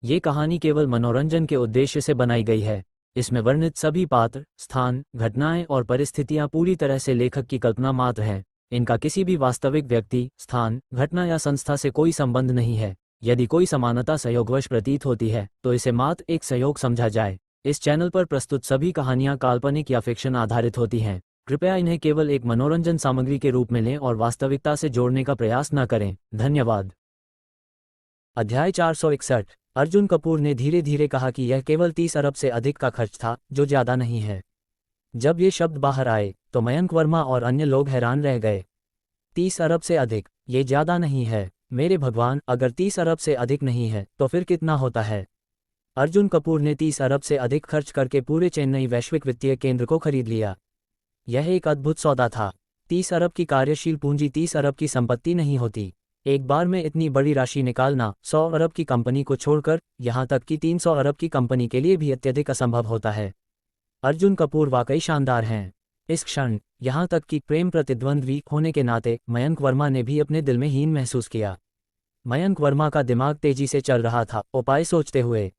ये कहानी केवल मनोरंजन के उद्देश्य से बनाई गई है। इसमें वर्णित सभी पात्र, स्थान, घटनाएं और परिस्थितियां पूरी तरह से लेखक की कल्पना मात्र हैं। इनका किसी भी वास्तविक व्यक्ति, स्थान, घटना या संस्था से कोई संबंध नहीं है। यदि कोई समानता संयोगवश प्रतीत होती है तो इसे मात्र एक संयोग समझा जाए। इस चैनल पर प्रस्तुत सभी कहानियां काल्पनिक या फिक्शन आधारित होती हैं। कृपया इन्हें केवल एक मनोरंजन सामग्री के रूप में लें और वास्तविकता से जोड़ने का प्रयास न करें। धन्यवाद। अध्याय 461। अर्जुन कपूर ने धीरे धीरे कहा कि यह केवल 30 अरब से अधिक का खर्च था, जो ज्यादा नहीं है। जब ये शब्द बाहर आए तो मयंक वर्मा और अन्य लोग हैरान रह गए। 30 अरब से अधिक, ये ज्यादा नहीं है। मेरे भगवान, अगर 30 अरब से अधिक नहीं है तो फिर कितना होता है? अर्जुन कपूर ने 30 अरब से अधिक खर्च करके पूरे चेन्नई वैश्विक वित्तीय केंद्र को खरीद लिया। यह एक अद्भुत सौदा था। 30 अरब की कार्यशील पूंजी 30 अरब की संपत्ति नहीं होती। एक बार में इतनी बड़ी राशि निकालना 100 अरब की कंपनी को छोड़कर यहां तक कि 300 अरब की कंपनी के लिए भी अत्यधिक असंभव होता है। अर्जुन कपूर वाकई शानदार हैं। इस क्षण, यहां तक कि प्रेम प्रतिद्वंद्वी होने के नाते मयंक वर्मा ने भी अपने दिल में हीन महसूस किया। मयंक वर्मा का दिमाग तेजी से चल रहा था, उपाय सोचते हुए।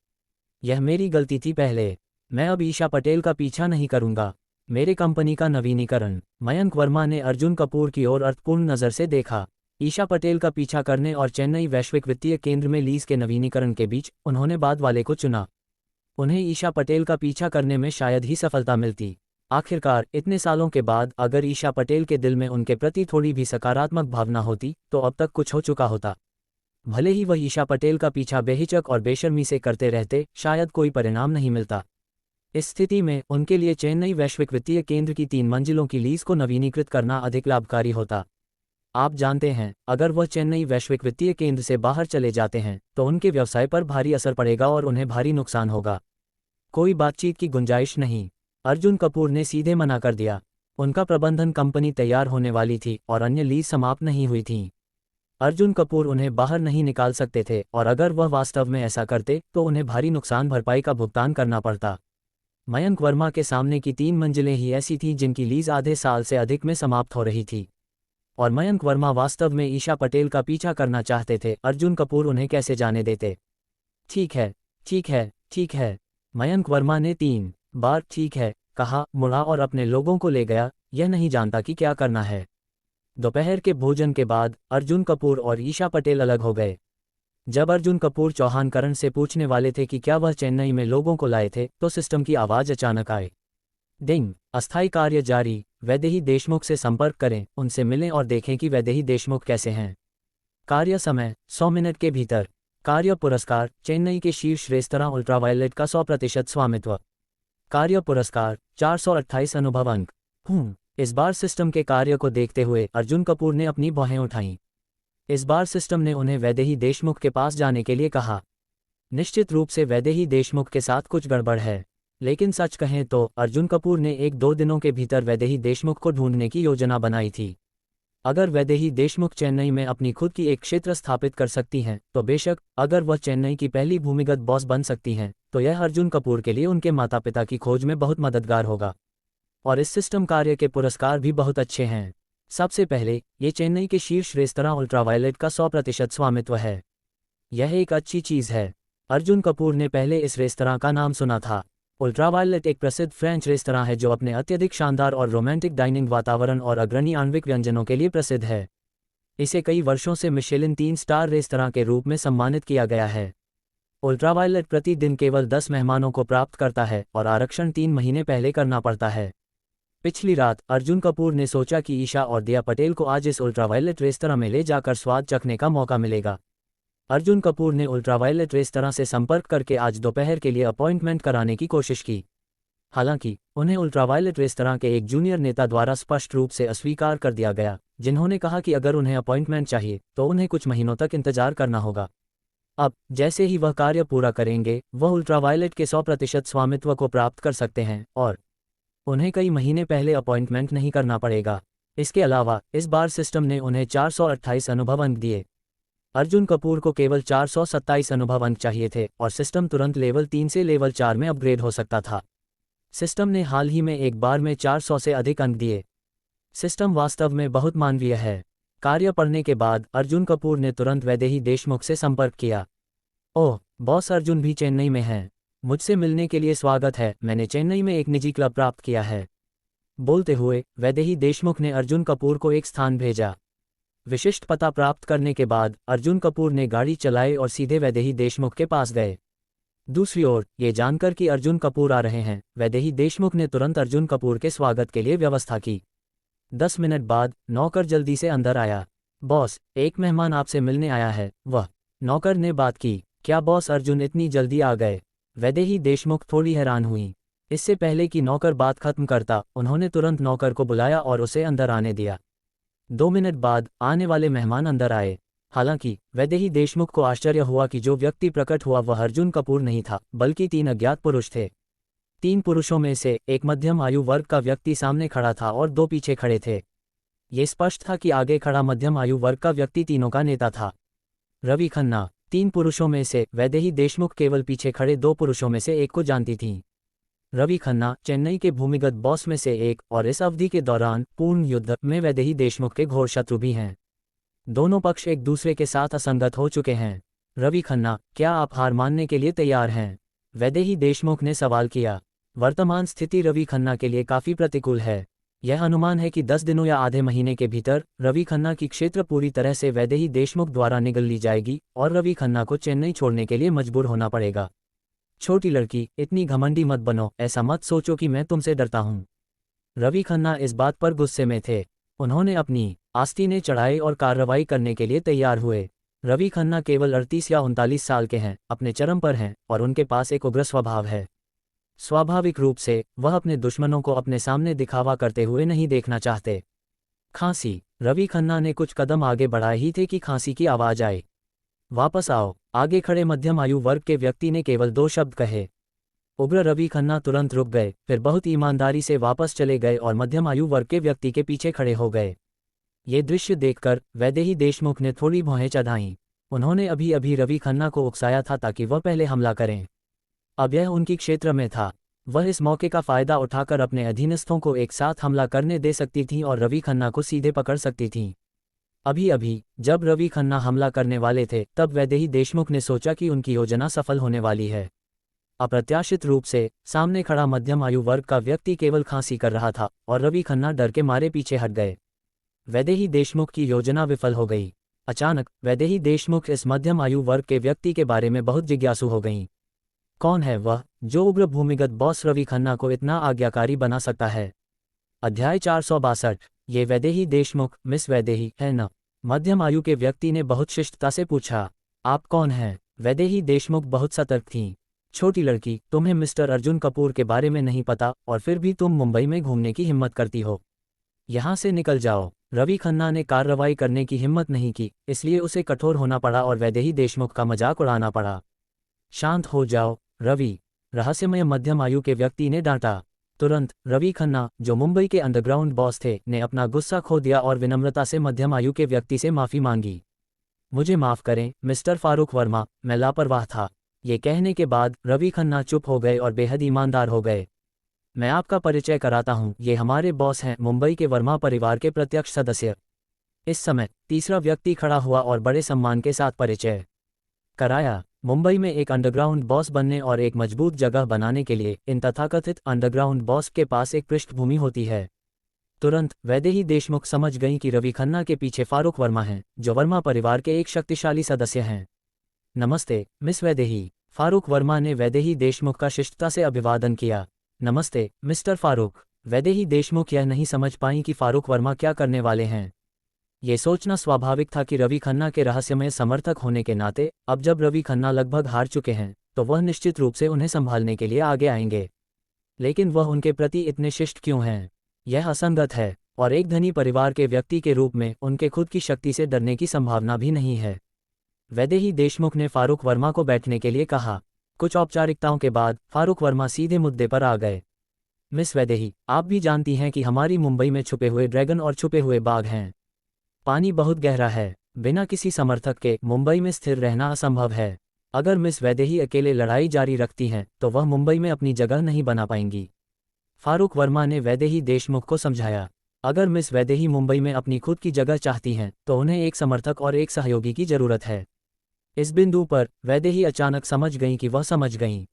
यह मेरी गलती थी पहले। मैं अब ईशा पटेल का पीछा नहीं करूंगा। मेरे कंपनी का नवीनीकरण। मयंक वर्मा ने अर्जुन कपूर की ओर अर्थपूर्ण नज़र से देखा। ईशा पटेल का पीछा करने और चेन्नई वैश्विक वित्तीय केंद्र में लीज के नवीनीकरण के बीच उन्होंने बाद वाले को चुना। उन्हें ईशा पटेल का पीछा करने में शायद ही सफलता मिलती। आखिरकार इतने सालों के बाद अगर ईशा पटेल के दिल में उनके प्रति थोड़ी भी सकारात्मक भावना होती तो अब तक कुछ हो चुका होता। भले ही वह ईशा पटेल का पीछा बेहिचक और बेशर्मी से करते रहते, शायद कोई परिणाम नहीं मिलता। इस स्थिति में उनके लिए चेन्नई वैश्विक वित्तीय केंद्र की 3 मंजिलों की लीज को नवीनीकृत करना अधिक लाभकारी होता। आप जानते हैं, अगर वह चेन्नई वैश्विक वित्तीय केंद्र से बाहर चले जाते हैं तो उनके व्यवसाय पर भारी असर पड़ेगा और उन्हें भारी नुकसान होगा। कोई बातचीत की गुंजाइश नहीं। अर्जुन कपूर ने सीधे मना कर दिया। उनका प्रबंधन कंपनी तैयार होने वाली थी और अन्य लीज समाप्त नहीं हुई थीं। अर्जुन कपूर उन्हें बाहर नहीं निकाल सकते थे और अगर वह वास्तव में ऐसा करते तो उन्हें भारी नुकसान भरपाई का भुगतान करना पड़ता। मयंक वर्मा के सामने की 3 मंजिलें ही ऐसी थीं जिनकी लीज आधे साल से अधिक में समाप्त हो रही थी। और मयंक वर्मा वास्तव में ईशा पटेल का पीछा करना चाहते थे। अर्जुन कपूर उन्हें कैसे जाने देते? ठीक है, ठीक है, ठीक है। मयंक वर्मा ने 3 बार ठीक है कहा, मुड़ा और अपने लोगों को ले गया, यह नहीं जानता कि क्या करना है। दोपहर के भोजन के बाद अर्जुन कपूर और ईशा पटेल अलग हो गए। जब अर्जुन कपूर चौहान करण से पूछने वाले थे कि क्या वह चेन्नई में लोगों को लाए थे तो सिस्टम की आवाज़ अचानक आई। डिंग, अस्थायी कार्य जारी। वैदेही देशमुख से संपर्क करें, उनसे मिलें और देखें कि वैदेही देशमुख कैसे हैं। कार्य समय 100 मिनट के भीतर। कार्य पुरस्कार, चेन्नई के शीर्ष रेस्तरां अल्ट्रावायलेट का 100% स्वामित्व। कार्य पुरस्कार 428 अनुभव अंक। इस बार सिस्टम के कार्य को देखते हुए अर्जुन कपूर ने अपनी भौहें उठाईं। इस बार सिस्टम ने उन्हें वैदेही देशमुख के पास जाने के लिए कहा। निश्चित रूप से वैदेही देशमुख के साथ कुछ गड़बड़ है, लेकिन सच कहें तो अर्जुन कपूर ने 1-2 दिनों के भीतर वैदेही देशमुख को ढूंढने की योजना बनाई थी। अगर वैदेही देशमुख चेन्नई में अपनी खुद की एक क्षेत्र स्थापित कर सकती हैं तो बेशक, अगर वह चेन्नई की पहली भूमिगत बॉस बन सकती हैं तो यह अर्जुन कपूर के लिए उनके माता पिता की खोज में बहुत मददगार होगा। और इस सिस्टम कार्य के पुरस्कार भी बहुत अच्छे हैं। सबसे पहले, ये चेन्नई के शीर्ष रेस्तरां अल्ट्रावायलेट का 100% स्वामित्व है। यह एक अच्छी चीज़ है। अर्जुन कपूर ने पहले इस रेस्तरां का नाम सुना था। अल्ट्रावायलेट एक प्रसिद्ध फ्रेंच रेस्तरां है जो अपने अत्यधिक शानदार और रोमांटिक डाइनिंग वातावरण और अग्रणी आणविक व्यंजनों के लिए प्रसिद्ध है। इसे कई वर्षों से मिशेलिन 3 स्टार रेस्तरां के रूप में सम्मानित किया गया है। अल्ट्रावायलेट प्रतिदिन केवल 10 मेहमानों को प्राप्त करता है और आरक्षण 3 महीने पहले करना पड़ता है। पिछली रात अर्जुन कपूर ने सोचा कि ईशा और दिया पटेल को आज इस अल्ट्रावायलेट रेस्तरां में ले जाकर स्वाद चखने का मौका मिलेगा। अर्जुन कपूर ने अल्ट्रावायलेट रेस्तरां से संपर्क करके आज दोपहर के लिए अपॉइंटमेंट कराने की कोशिश की। हालांकि उन्हें अल्ट्रावायलेट रेस्तरां के एक जूनियर नेता द्वारा स्पष्ट रूप से अस्वीकार कर दिया गया, जिन्होंने कहा कि अगर उन्हें अपॉइंटमेंट चाहिए तो उन्हें कुछ महीनों तक इंतजार करना होगा। अब जैसे ही वह कार्य पूरा करेंगे, वह अल्ट्रावायलेट के 100% स्वामित्व को प्राप्त कर सकते हैं और उन्हें कई महीने पहले अपॉइंटमेंट नहीं करना पड़ेगा। इसके अलावा इस बार सिस्टम ने उन्हें 428 अनुभव अंक दिए। अर्जुन कपूर को केवल 427 अनुभव अंक चाहिए थे और सिस्टम तुरंत लेवल 3 से लेवल 4 में अपग्रेड हो सकता था। सिस्टम ने हाल ही में एक बार में 400 से अधिक अंक दिए। सिस्टम वास्तव में बहुत मानवीय है। कार्य पढ़ने के बाद अर्जुन कपूर ने तुरंत वैदेही देशमुख से संपर्क किया। ओह, बॉस अर्जुन भी चेन्नई में हैं। मुझसे मिलने के लिए स्वागत है, मैंने चेन्नई में एक निजी क्लब प्राप्त किया है। बोलते हुए वैदेही देशमुख ने अर्जुन कपूर को एक स्थान भेजा। विशिष्ट पता प्राप्त करने के बाद अर्जुन कपूर ने गाड़ी चलाई और सीधे वैदेही देशमुख के पास गए। दूसरी ओर ये जानकर कि अर्जुन कपूर आ रहे हैं, वैदेही देशमुख ने तुरंत अर्जुन कपूर के स्वागत के लिए व्यवस्था की। 10 मिनट बाद नौकर जल्दी से अंदर आया। बॉस, एक मेहमान आपसे मिलने आया है। वह नौकर ने बात की। क्या बॉस अर्जुन इतनी जल्दी आ गए? वैदेही देशमुख थोड़ी हैरान हुई। इससे पहले कि नौकर बात खत्म करता, उन्होंने तुरंत नौकर को बुलाया और उसे अंदर आने दिया। 2 मिनट बाद आने वाले मेहमान अंदर आए। हालांकि वैदेही देशमुख को आश्चर्य हुआ कि जो व्यक्ति प्रकट हुआ वह अर्जुन कपूर नहीं था, बल्कि 3 अज्ञात पुरुष थे। 3 पुरुषों में से एक मध्यम आयु वर्ग का व्यक्ति सामने खड़ा था और 2 पीछे खड़े थे। ये स्पष्ट था कि आगे खड़ा मध्यम आयु वर्ग का व्यक्ति तीनों का नेता था। रवि खन्ना। 3 पुरुषों में से वैदेही देशमुख केवल पीछे खड़े 2 पुरुषों में से एक को जानती थीं। रवि खन्ना चेन्नई के भूमिगत बॉस में से एक और इस अवधि के दौरान पूर्ण युद्ध में वैदेही देशमुख के घोर शत्रु भी हैं। दोनों पक्ष एक दूसरे के साथ असंगत हो चुके हैं। रवि खन्ना, क्या आप हार मानने के लिए तैयार हैं? वैदेही देशमुख ने सवाल किया। वर्तमान स्थिति रवि खन्ना के लिए काफी प्रतिकूल है। यह अनुमान है कि 10 दिनों या आधे महीने के भीतर रवि खन्ना की क्षेत्र पूरी तरह से वैदेही देशमुख द्वारा निगल ली जाएगी और रवि खन्ना को चेन्नई छोड़ने के लिए मजबूर होना पड़ेगा। छोटी लड़की, इतनी घमंडी मत बनो, ऐसा मत सोचो कि मैं तुमसे डरता हूं। रवि खन्ना इस बात पर गुस्से में थे। उन्होंने अपनी आस्तीनें चढ़ाई और कार्रवाई करने के लिए तैयार हुए। रवि खन्ना केवल 38 या 39 साल के हैं, अपने चरम पर हैं और उनके पास एक उग्र स्वभाव है। स्वाभाविक रूप से वह अपने दुश्मनों को अपने सामने दिखावा करते हुए नहीं देखना चाहते। खांसी। रवि खन्ना ने कुछ कदम आगे बढ़ाए ही थे कि खांसी की आवाज आई। वापस आओ। आगे खड़े मध्यम आयु वर्ग के व्यक्ति ने केवल 2 शब्द कहे। उग्र रवि खन्ना तुरंत रुक गए, फिर बहुत ईमानदारी से वापस चले गए और मध्यम आयु वर्ग के व्यक्ति के पीछे खड़े हो गए। ये दृश्य देखकर वैदेही देशमुख ने थोड़ी भौहें चढ़ाईं। उन्होंने अभी अभी रवि खन्ना को उकसाया था ताकि वह पहले हमला करें। अब यह उनकी क्षेत्र में था। वह इस मौके का फायदा उठाकर अपने अधीनस्थों को एक साथ हमला करने दे सकती थीं और रवि खन्ना को सीधे पकड़ सकती थीं। अभी अभी जब रवि खन्ना हमला करने वाले थे, तब वैदेही देशमुख ने सोचा कि उनकी योजना सफल होने वाली है। अप्रत्याशित रूप से सामने खड़ा मध्यम आयु वर्ग का व्यक्ति केवल खांसी कर रहा था और रवि खन्ना डर के मारे पीछे हट गए। वैदेही देशमुख की योजना विफल हो गई। अचानक वैदेही देशमुख इस मध्यम आयु वर्ग के व्यक्ति के बारे में बहुत जिज्ञासु हो गईं। कौन है वह जो उग्र भूमिगत बॉस रवि खन्ना को इतना आज्ञाकारी बना सकता है? अध्याय 462। ये वैदेही देशमुख मिस वैदेही है न? मध्यम आयु के व्यक्ति ने बहुत शिष्टता से पूछा। आप कौन हैं? वैदेही देशमुख बहुत सतर्क थीं। छोटी लड़की, तुम्हें मिस्टर अर्जुन कपूर के बारे में नहीं पता और फिर भी तुम मुंबई में घूमने की हिम्मत करती हो। यहाँ से निकल जाओ। रवि खन्ना ने कार्रवाई करने की हिम्मत नहीं की, इसलिए उसे कठोर होना पड़ा और वैदेही देशमुख का मजाक उड़ाना पड़ा। शांत हो जाओ रवि, रहस्यमय मध्यम आयु के व्यक्ति ने डांटा। तुरंत रवि खन्ना, जो मुंबई के अंडरग्राउंड बॉस थे, ने अपना गुस्सा खो दिया और विनम्रता से मध्यम आयु के व्यक्ति से माफी मांगी। मुझे माफ करें मिस्टर फारूक वर्मा, मैं लापरवाह था। ये कहने के बाद रवि खन्ना चुप हो गए और बेहद ईमानदार हो गए। मैं आपका परिचय कराता हूं, ये हमारे बॉस हैं, मुंबई के वर्मा परिवार के प्रत्यक्ष सदस्य। इस समय तीसरा व्यक्ति खड़ा हुआ और बड़े सम्मान के साथ परिचय कराया। मुंबई में एक अंडरग्राउंड बॉस बनने और एक मजबूत जगह बनाने के लिए इन तथाकथित अंडरग्राउंड बॉस के पास एक पृष्ठभूमि होती है। तुरंत वैदेही देशमुख समझ गईं कि रवि खन्ना के पीछे फारूक वर्मा हैं, जो वर्मा परिवार के एक शक्तिशाली सदस्य हैं। नमस्ते मिस वैदेही। फारूक वर्मा ने वैदेही देशमुख का शिष्टता से अभिवादन किया। नमस्ते मिस्टर फारूक। वैदेही देशमुख यह नहीं समझ पाईं कि फारूक वर्मा क्या करने वाले हैं। ये सोचना स्वाभाविक था कि रवि खन्ना के रहस्यमय समर्थक होने के नाते अब जब रवि खन्ना लगभग हार चुके हैं तो वह निश्चित रूप से उन्हें संभालने के लिए आगे आएंगे। लेकिन वह उनके प्रति इतने शिष्ट क्यों हैं? यह असंगत है और एक धनी परिवार के व्यक्ति के रूप में उनके खुद की शक्ति से डरने की संभावना भी नहीं है। वैदेही देशमुख ने फारूक वर्मा को बैठने के लिए कहा। कुछ औपचारिकताओं के बाद फारूक वर्मा सीधे मुद्दे पर आ गए। मिस वैदेही, आप भी जानती हैं कि हमारी मुंबई में छुपे हुए ड्रैगन और छुपे हुए बाघ हैं। पानी बहुत गहरा है। बिना किसी समर्थक के मुंबई में स्थिर रहना असंभव है। अगर मिस वैदेही अकेले लड़ाई जारी रखती हैं तो वह मुंबई में अपनी जगह नहीं बना पाएंगी। फारूक वर्मा ने वैदेही देशमुख को समझाया। अगर मिस वैदेही मुंबई में अपनी खुद की जगह चाहती हैं तो उन्हें एक समर्थक और एक सहयोगी की जरूरत है। इस बिंदु पर वैदेही अचानक समझ गईं कि वह समझ गईं।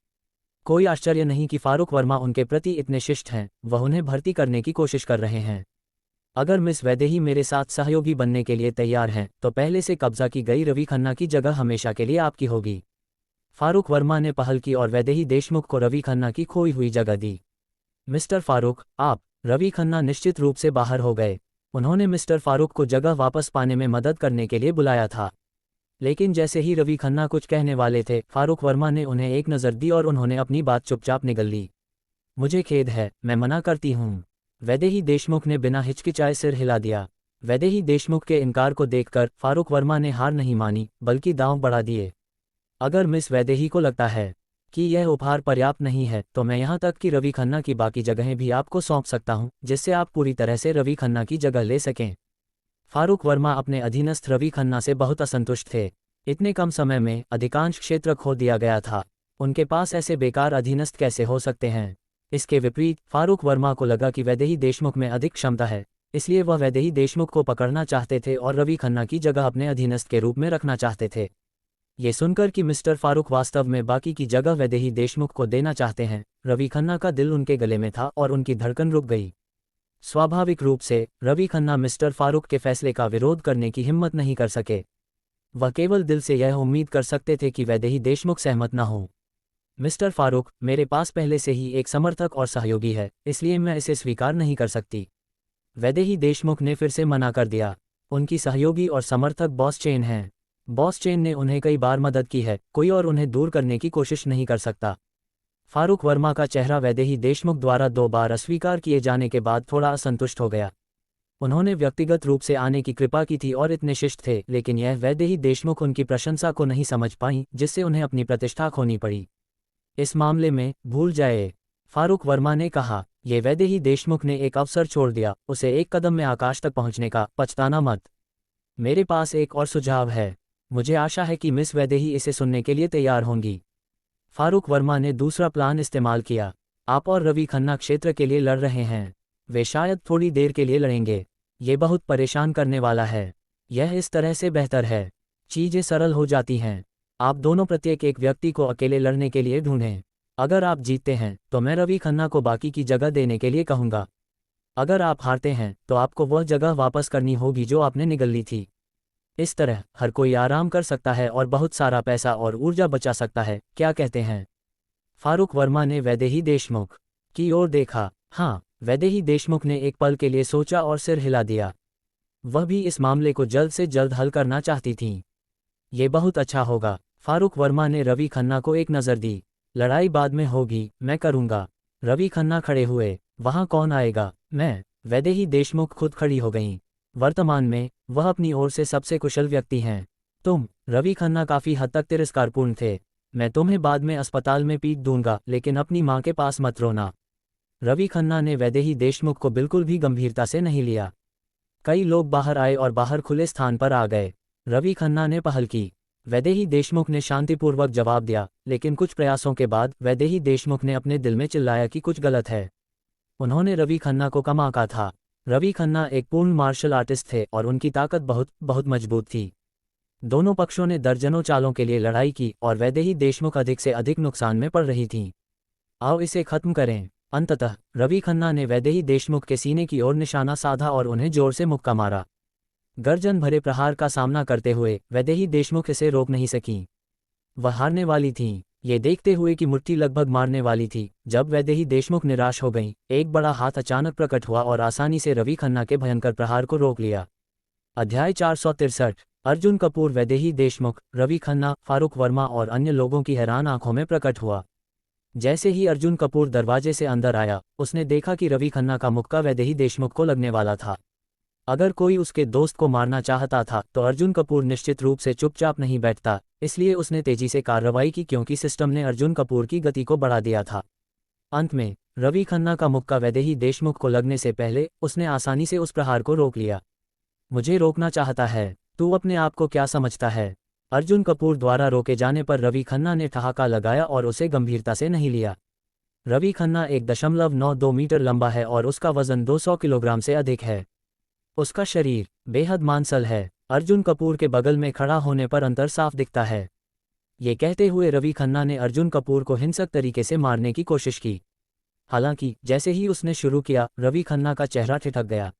कोई आश्चर्य नहीं कि फारूक वर्मा उनके प्रति इतने शिष्ट हैं, वह उन्हें भर्ती करने की कोशिश कर रहे हैं। अगर मिस वैदेही मेरे साथ सहयोगी बनने के लिए तैयार हैं तो पहले से कब्जा की गई रवि खन्ना की जगह हमेशा के लिए आपकी होगी। फारूक वर्मा ने पहल की और वैदेही देशमुख को रवि खन्ना की खोई हुई जगह दी। मिस्टर फारूक, आप। रवि खन्ना निश्चित रूप से बाहर हो गए। उन्होंने मिस्टर फारूक को जगह वापस पाने में मदद करने के लिए बुलाया था। लेकिन जैसे ही रवि खन्ना कुछ कहने वाले थे, फारूक वर्मा ने उन्हें एक नज़र दी और उन्होंने अपनी बात चुपचाप निगल ली। मुझे खेद है, मैं मना करती हूँ। वैदेही देशमुख ने बिना हिचकिचाए सिर हिला दिया। वैदेही देशमुख के इनकार को देखकर फारूक वर्मा ने हार नहीं मानी, बल्कि दांव बढ़ा दिए। अगर मिस वैदेही को लगता है कि यह उपहार पर्याप्त नहीं है तो मैं यहाँ तक कि रवि खन्ना की बाकी जगहें भी आपको सौंप सकता हूँ, जिससे आप पूरी तरह से रवि खन्ना की जगह ले सकें। फारूक वर्मा अपने अधीनस्थ रवि खन्ना से बहुत असंतुष्ट थे। इतने कम समय में अधिकांश क्षेत्र खो दिया गया था। उनके पास ऐसे बेकार अधीनस्थ कैसे हो सकते हैं? इसके विपरीत फारूक वर्मा को लगा कि वैदेही देशमुख में अधिक क्षमता है, इसलिए वह वैदेही देशमुख को पकड़ना चाहते थे और रवि खन्ना की जगह अपने अधीनस्थ के रूप में रखना चाहते थे। ये सुनकर कि मिस्टर फारूक वास्तव में बाकी की जगह वैदेही देशमुख को देना चाहते हैं, रवि खन्ना का दिल उनके गले में था और उनकी धड़कन रुक गई। स्वाभाविक रूप से रवि खन्ना मिस्टर फारूक के फैसले का विरोध करने की हिम्मत नहीं कर सके। वह केवल दिल से यह उम्मीद कर सकते थे कि वैदेही देशमुख सहमत न हो। मिस्टर फारूक, मेरे पास पहले से ही एक समर्थक और सहयोगी है, इसलिए मैं इसे स्वीकार नहीं कर सकती। वैदेही देशमुख ने फिर से मना कर दिया। उनकी सहयोगी और समर्थक बॉस चेन हैं। बॉस चेन ने उन्हें कई बार मदद की है, कोई और उन्हें दूर करने की कोशिश नहीं कर सकता। फारूक वर्मा का चेहरा वैदेही देशमुख द्वारा 2 बार अस्वीकार किए जाने के बाद थोड़ा असंतुष्ट हो गया। उन्होंने व्यक्तिगत रूप से आने की कृपा की थी और इतने शिष्ट थे, लेकिन यह वैदेही देशमुख उनकी प्रशंसा को नहीं समझ पाईं, जिससे उन्हें अपनी प्रतिष्ठा खोनी पड़ी। इस मामले में भूल जाए, फारूक वर्मा ने कहा। ये वैदेही देशमुख ने एक अवसर छोड़ दिया, उसे एक कदम में आकाश तक पहुंचने का, पछताना मत। मेरे पास एक और सुझाव है। मुझे आशा है कि मिस वैदेही इसे सुनने के लिए तैयार होंगी। फारूक वर्मा ने दूसरा प्लान इस्तेमाल किया। आप और रवि खन्ना क्षेत्र के लिए लड़ रहे हैं। वे शायद थोड़ी देर के लिए लड़ेंगे। ये बहुत परेशान करने वाला है। यह इस तरह से बेहतर है। चीजें सरल हो जाती हैं। आप दोनों प्रत्येक एक व्यक्ति को अकेले लड़ने के लिए ढूंढें। अगर आप जीतते हैं तो मैं रवि खन्ना को बाकी की जगह देने के लिए कहूँगा। अगर आप हारते हैं तो आपको वह जगह वापस करनी होगी जो आपने निगल ली थी। इस तरह हर कोई आराम कर सकता है और बहुत सारा पैसा और ऊर्जा बचा सकता है, क्या कहते हैं? फारूक वर्मा ने वैदेही देशमुख की ओर देखा। हाँ, वैदेही देशमुख ने एक पल के लिए सोचा और सिर हिला दिया। वह भी इस मामले को जल्द से जल्द हल करना चाहती थीं। ये बहुत अच्छा होगा। फारूक वर्मा ने रवि खन्ना को एक नज़र दी। लड़ाई बाद में होगी, मैं करूँगा। रवि खन्ना खड़े हुए। वहाँ कौन आएगा? मैं। वैदेही देशमुख खुद खड़ी हो गईं। वर्तमान में वह अपनी ओर से सबसे कुशल व्यक्ति हैं। तुम। रवि खन्ना काफ़ी हद तक तिरस्कारपूर्ण थे। मैं तुम्हें बाद में अस्पताल में पीट दूंगा, लेकिन अपनी माँ के पास मत रोना। रवि खन्ना ने वैदेही देशमुख को बिल्कुल भी गंभीरता से नहीं लिया। कई लोग बाहर आए और बाहर खुले स्थान पर आ गए। रवि खन्ना ने पहल की। वैदेही देशमुख ने शांतिपूर्वक जवाब दिया, लेकिन कुछ प्रयासों के बाद वैदेही देशमुख ने अपने दिल में चिल्लाया कि कुछ गलत है। उन्होंने रवि खन्ना को कम आंका था। रवि खन्ना एक पूर्ण मार्शल आर्टिस्ट थे और उनकी ताकत बहुत बहुत मजबूत थी। दोनों पक्षों ने दर्जनों चालों के लिए लड़ाई की और वैदेही देशमुख अधिक से अधिक नुकसान में पड़ रही थीं। आओ इसे खत्म करें। अंततः रवि खन्ना ने वैदेही देशमुख के सीने की ओर निशाना साधा और उन्हें जोर से मुक्का मारा। गर्जन भरे प्रहार का सामना करते हुए वैदेही देशमुख इसे रोक नहीं सकीं। वह हारने वाली थीं। ये देखते हुए कि मुट्ठी लगभग मारने वाली थी, जब वैदेही देशमुख निराश हो गईं, एक बड़ा हाथ अचानक प्रकट हुआ और आसानी से रवि खन्ना के भयंकर प्रहार को रोक लिया। अध्याय 463। अर्जुन कपूर। वैदेही देशमुख, रवि खन्ना, फारूक वर्मा और अन्य लोगों की हैरान आंखों में प्रकट हुआ। जैसे ही अर्जुन कपूर दरवाजे से अंदर आया, उसने देखा कि रवि खन्ना का मुक्का वैदेही देशमुख को लगने वाला था। अगर कोई उसके दोस्त को मारना चाहता था तो अर्जुन कपूर निश्चित रूप से चुपचाप नहीं बैठता, इसलिए उसने तेजी से कार्रवाई की क्योंकि सिस्टम ने अर्जुन कपूर की गति को बढ़ा दिया था। अंत में रवि खन्ना का मुक्का वैदेही देशमुख को लगने से पहले उसने आसानी से उस प्रहार को रोक लिया। मुझे रोकना चाहता है? तू अपने आप को क्या समझता है? अर्जुन कपूर द्वारा रोके जाने पर रवि खन्ना ने ठहाका लगाया और उसे गंभीरता से नहीं लिया। रवि खन्ना 1.92 मीटर लंबा है और उसका वजन 200 किलोग्राम से अधिक है। उसका शरीर बेहद मांसल है। अर्जुन कपूर के बगल में खड़ा होने पर अंतर साफ दिखता है। ये कहते हुए रवि खन्ना ने अर्जुन कपूर को हिंसक तरीके से मारने की कोशिश की। हालांकि जैसे ही उसने शुरू किया, रवि खन्ना का चेहरा ठिठक गया।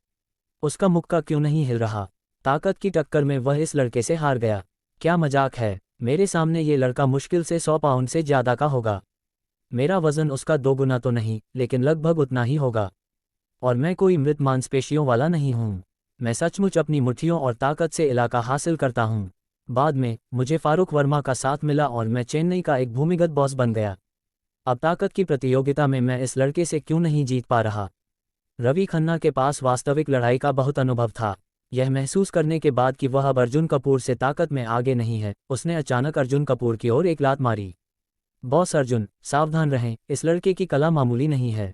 उसका मुक्का क्यों नहीं हिल रहा। ताकत की टक्कर में वह इस लड़के से हार गया। क्या मजाक है, मेरे सामने ये लड़का मुश्किल से 100 पाउंड से ज़्यादा का होगा। मेरा वजन उसका 2 गुना तो नहीं, लेकिन लगभग उतना ही होगा। और मैं कोई मृत मांसपेशियों वाला नहीं हूँ। मैं सचमुच अपनी मुट्ठियों और ताकत से इलाका हासिल करता हूँ। बाद में मुझे फारूक वर्मा का साथ मिला और मैं चेन्नई का एक भूमिगत बॉस बन गया। अब ताकत की प्रतियोगिता में मैं इस लड़के से क्यों नहीं जीत पा रहा। रवि खन्ना के पास वास्तविक लड़ाई का बहुत अनुभव था। यह महसूस करने के बाद कि वह अब अर्जुन कपूर से ताकत में आगे नहीं है, उसने अचानक अर्जुन कपूर की ओर एक लात मारी। बॉस अर्जुन, सावधान रहें, इस लड़के की कला मामूली नहीं है।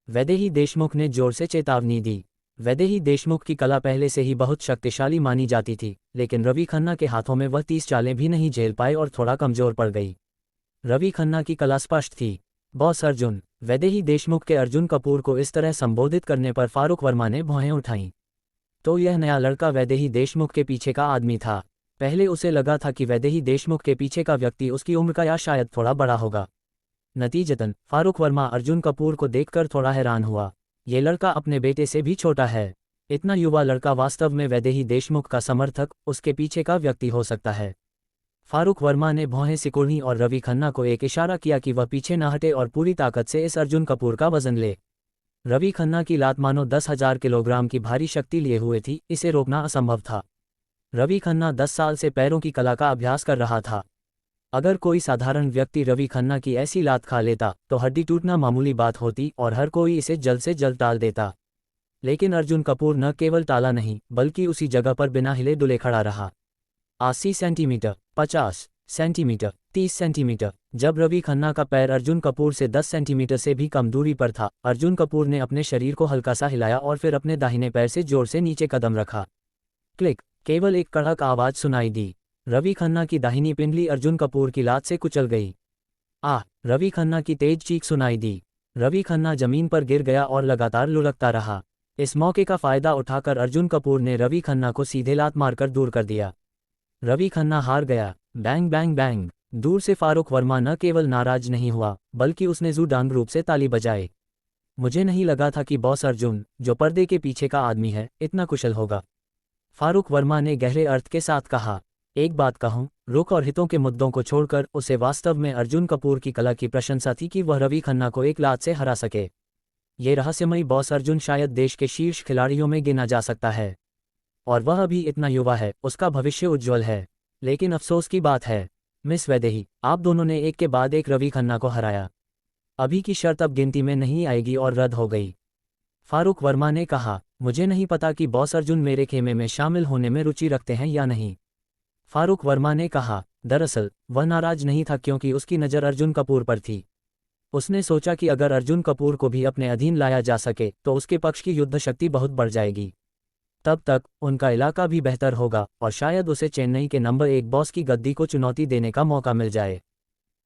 वैदेही देशमुख ने जोर से चेतावनी दी। वैदेही देशमुख की कला पहले से ही बहुत शक्तिशाली मानी जाती थी, लेकिन रवि खन्ना के हाथों में वह 30 चालें भी नहीं झेल पाए और थोड़ा कमजोर पड़ गई। रवि खन्ना की कला स्पष्ट थी। बॉस अर्जुन। वैदेही देशमुख के अर्जुन कपूर को इस तरह संबोधित करने पर फारूक वर्मा ने भौहें उठाईं। तो यह नया लड़का वैदेही देशमुख के पीछे का आदमी था। पहले उसे लगा था कि वैदेही देशमुख के पीछे का व्यक्ति उसकी उम्र का या शायद थोड़ा बड़ा होगा। नतीजतन फारूक वर्मा अर्जुन कपूर को देखकर थोड़ा हैरान हुआ। ये लड़का अपने बेटे से भी छोटा है। इतना युवा लड़का वास्तव में वैदेही देशमुख का समर्थक, उसके पीछे का व्यक्ति हो सकता है। फारूक वर्मा ने भौहें सिकुड़ी और रवि खन्ना को एक इशारा किया कि वह पीछे न हटे और पूरी ताकत से इस अर्जुन कपूर का वजन ले। रवि खन्ना की लात मानो 10,000 किलोग्राम की भारी शक्ति लिए हुए थी, इसे रोकना असंभव था। रवि खन्ना 10 साल से पैरों की कला का अभ्यास कर रहा था। अगर कोई साधारण व्यक्ति रवि खन्ना की ऐसी लात खा लेता तो हड्डी टूटना मामूली बात होती और हर कोई इसे जल्द से जल्द टाल देता। लेकिन अर्जुन कपूर न केवल टाला नहीं, बल्कि उसी जगह पर बिना हिले डुले खड़ा रहा। 80 सेंटीमीटर, 50 सेंटीमीटर, 30 सेंटीमीटर। जब रवि खन्ना का पैर अर्जुन कपूर से 10 सेंटीमीटर से भी कम दूरी पर था, अर्जुन कपूर ने अपने शरीर को हल्का सा हिलाया और फिर अपने दाहिने पैर से जोर से नीचे कदम रखा। क्लिक। केवल एक कड़क आवाज सुनाई दी। रवि खन्ना की दाहिनी पिंडली अर्जुन कपूर की लात से कुचल गई। रवि खन्ना की तेज चीख सुनाई दी। रवि खन्ना जमीन पर गिर गया और लगातार लुढ़कता रहा। इस मौके का फायदा उठाकर अर्जुन कपूर ने रवि खन्ना को सीधे लात मारकर दूर कर दिया। रवि खन्ना हार गया। Bang bang bang. दूर से फारूक वर्मा न केवल नाराज नहीं हुआ, बल्कि उसने जोरदार रूप से ताली बजाए। मुझे नहीं लगा था कि बॉस अर्जुन, जो पर्दे के पीछे का आदमी है, इतना कुशल होगा। फारूक वर्मा ने गहरे अर्थ के साथ कहा। एक बात कहूं, रुख और हितों के मुद्दों को छोड़कर उसे वास्तव में अर्जुन कपूर की कला की प्रशंसा थी कि वह रवि खन्ना को एक लात से हरा सके। ये रहस्यमयी बॉस अर्जुन शायद देश के शीर्ष खिलाड़ियों में गिना जा सकता है। और वह अभी इतना युवा है, उसका भविष्य उज्ज्वल है। लेकिन अफसोस की बात है मिस वैदेही, आप दोनों ने एक के बाद एक रवि खन्ना को हराया। अभी की शर्त अब गिनती में नहीं आएगी और रद्द हो गई। फारूक वर्मा ने कहा, मुझे नहीं पता कि बॉस अर्जुन मेरे खेमे में शामिल होने में रुचि रखते हैं या नहीं। फारूक वर्मा ने कहा, दरअसल वह नाराज नहीं था क्योंकि उसकी नज़र अर्जुन कपूर पर थी। उसने सोचा कि अगर अर्जुन कपूर को भी अपने अधीन लाया जा सके तो उसके पक्ष की युद्ध शक्ति बहुत बढ़ जाएगी। तब तक उनका इलाका भी बेहतर होगा और शायद उसे चेन्नई के नंबर 1 बॉस की गद्दी को चुनौती देने का मौका मिल जाए।